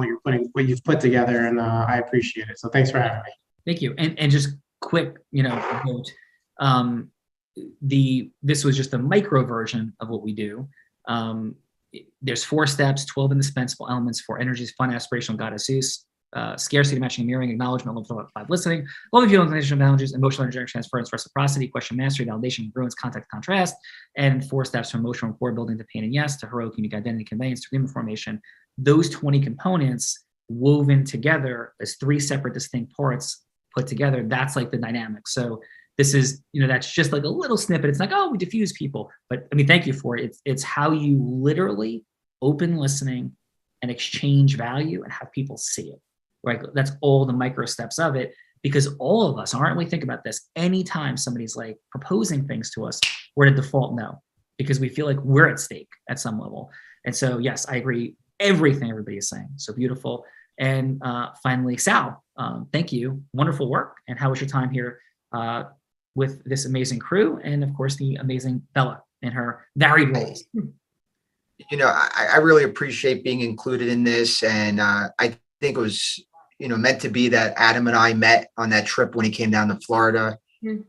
what you've put together, and I appreciate it. So thanks for having me. Thank you. And just quick, note, this was just a micro version of what we do. There's 4 steps, 12 indispensable elements for energies, fun, aspirational, goddesses, scarcity, matching, mirroring, acknowledgement, level 5, listening, love of you, unconditional boundaries, emotional energy, transference, reciprocity, question, mastery, validation, congruence, context, contrast, and 4 steps from emotional rapport building to pain and yes, to heroic, unique identity, conveyance, to agreement formation. Those 20 components woven together as 3 separate distinct parts put together, that's like the dynamic. So this is, that's just like a little snippet. It's like, oh, we diffuse people. But I mean, thank you for it. It's how you literally open listening and exchange value and have people see it, right? That's all the micro steps of it, because all of us, aren't we? Think about this. Anytime somebody's like proposing things to us, we're at default no, because we feel like we're at stake at some level. And so, yes, I agree. Everything everybody is saying. So beautiful. And finally, Sal, thank you. Wonderful work. And how was your time here with this amazing crew? And of course, the amazing Bella in her varied roles. I really appreciate being included in this. And I think it was, meant to be that Adam and I met on that trip when he came down to Florida.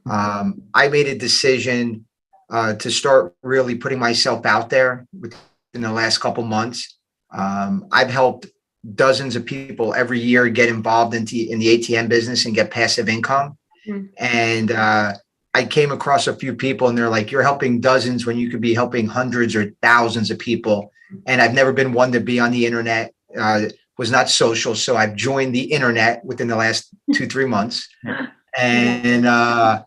I made a decision to start really putting myself out there within the last couple months. I've helped dozens of people every year get involved in the ATM business and get passive income. And I came across a few people and they're like, you're helping dozens when you could be helping hundreds or thousands of people. And I've never been one to be on the internet, was not social. So I've joined the internet within the last 2-3 months. And, I'm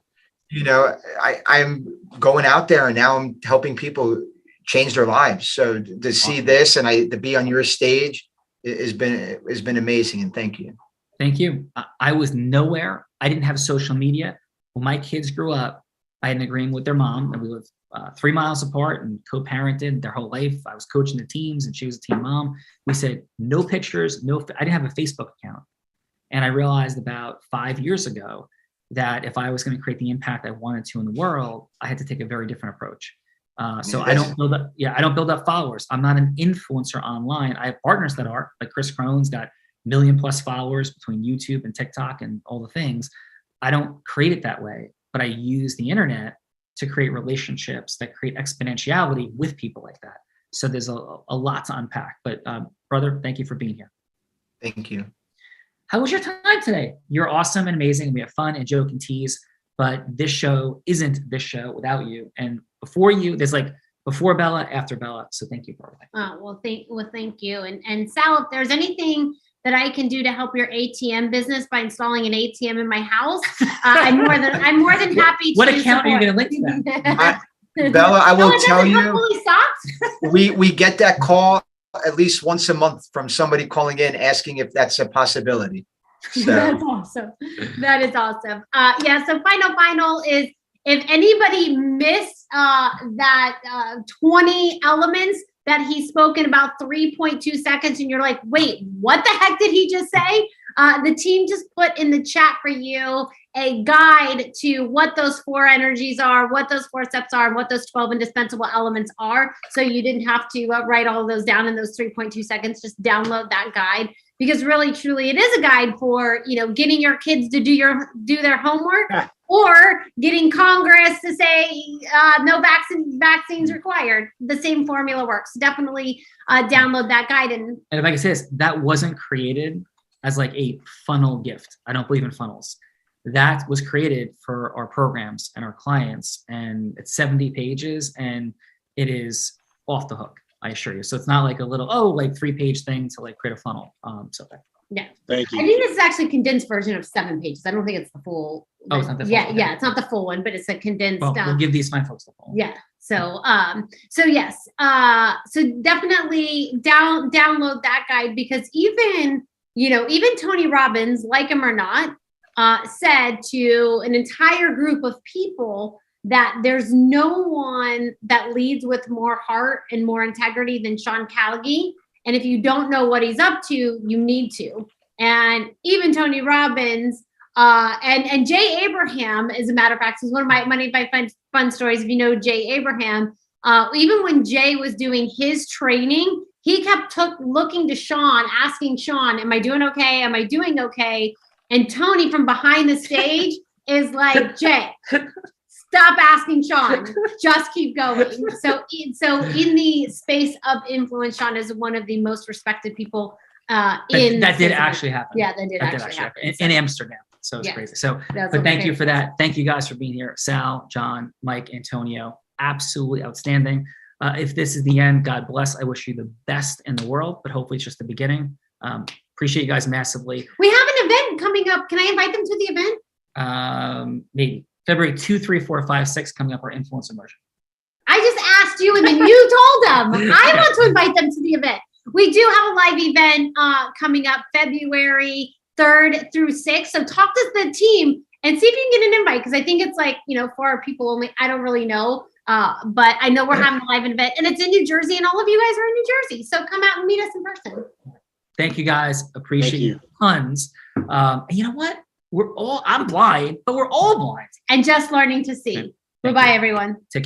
going out there and now I'm helping people change their lives. So to see this and to be on your stage has been amazing. And thank you. Thank you. I was nowhere. I didn't have social media. When my kids grew up, I had an agreement with their mom, and we lived 3 miles apart and co-parented their whole life. I was coaching the teams and she was a team mom. We said, no pictures, I didn't have a Facebook account. And I realized about 5 years ago that if I was going to create the impact I wanted to in the world, I had to take a very different approach. So I don't build up followers. I'm not an influencer online. I have partners that are, like Chris Crone's got 1 million+ followers between YouTube and TikTok and all the things. I don't create it that way, but I use the internet to create relationships that create exponentiality with people like that. So there's a lot to unpack, but brother, thank you for being here. Thank you. How was your time today? You're awesome and amazing. We have fun and joke and tease, but this show isn't this show without you. And before you, there's like before Bella, after Bella. So thank you, brother. Well, thank you. And Sal, if there's anything that I can do to help your ATM business by installing an ATM in my house, I'm more than happy to. What account are you going to link to that? Bella, I will tell you, we get that call at least once a month from somebody calling in asking if that's a possibility. So. That's awesome. That is awesome. So final is, if anybody missed that 20 elements that he spoke in about 3.2 seconds, and you're like, wait, what the heck did he just say? The team just put in the chat for you a guide to what those 4 energies are, what those 4 steps are, and what those 12 indispensable elements are. So you didn't have to write all of those down in those 3.2 seconds. Just download that guide, because really, truly, it is a guide for, getting your kids to do their homework, or getting Congress to say no vaccines required. The same formula works. Definitely download that guide. And if I can say this, that wasn't created as like a funnel gift. I don't believe in funnels. That was created for our programs and our clients, and it's 70 pages and it is off the hook. I assure you. So it's not like a little, like 3-page thing to like create a funnel. So yeah. Thank you. I think this is actually a condensed version of 7 pages. I don't think it's the full. Oh, it's not the full. Yeah, Okay. yeah, it's not the full one, but it's a condensed. Well, we'll give these fine folks the full. Yeah. So, so yes, so definitely download that guide, because even Tony Robbins, like him or not, said to an entire group of people that there's no one that leads with more heart and more integrity than Sean Callagy. And if you don't know what he's up to, you need to. And even Tony Robbins, and Jay Abraham, as a matter of fact, is one of my fun stories. If you know Jay Abraham, even when Jay was doing his training, he kept looking to Sean, asking Sean, am I doing okay? Am I doing okay? And Tony from behind the stage is like, Jay, stop asking Sean, just keep going. So in the space of influence, Sean is one of the most respected people that did actually happen. Yeah, that did actually happen. In Amsterdam. So it's crazy. So, but thank you for that. Thank you guys for being here. Sal, John, Mike, Antonio, absolutely outstanding. If this is the end, God bless. I wish you the best in the world, but hopefully it's just the beginning. Appreciate you guys massively. We have an event coming up. Can I invite them to the event? Maybe February 2, 3, 4, 5, 6 coming up, our influence immersion. I just asked you and then you told them. I want to invite them to the event. We do have a live event coming up February 3rd through 6th. So talk to the team and see if you can get an invite, because I think it's like, for our people only. I don't really know. But I know we're having a live event, and it's in New Jersey, and all of you guys are in New Jersey. So come out and meet us in person. Thank you guys. Appreciate you tons. And you know what? I'm blind, but we're all blind. And just learning to see. Bye-bye, everyone. Take care.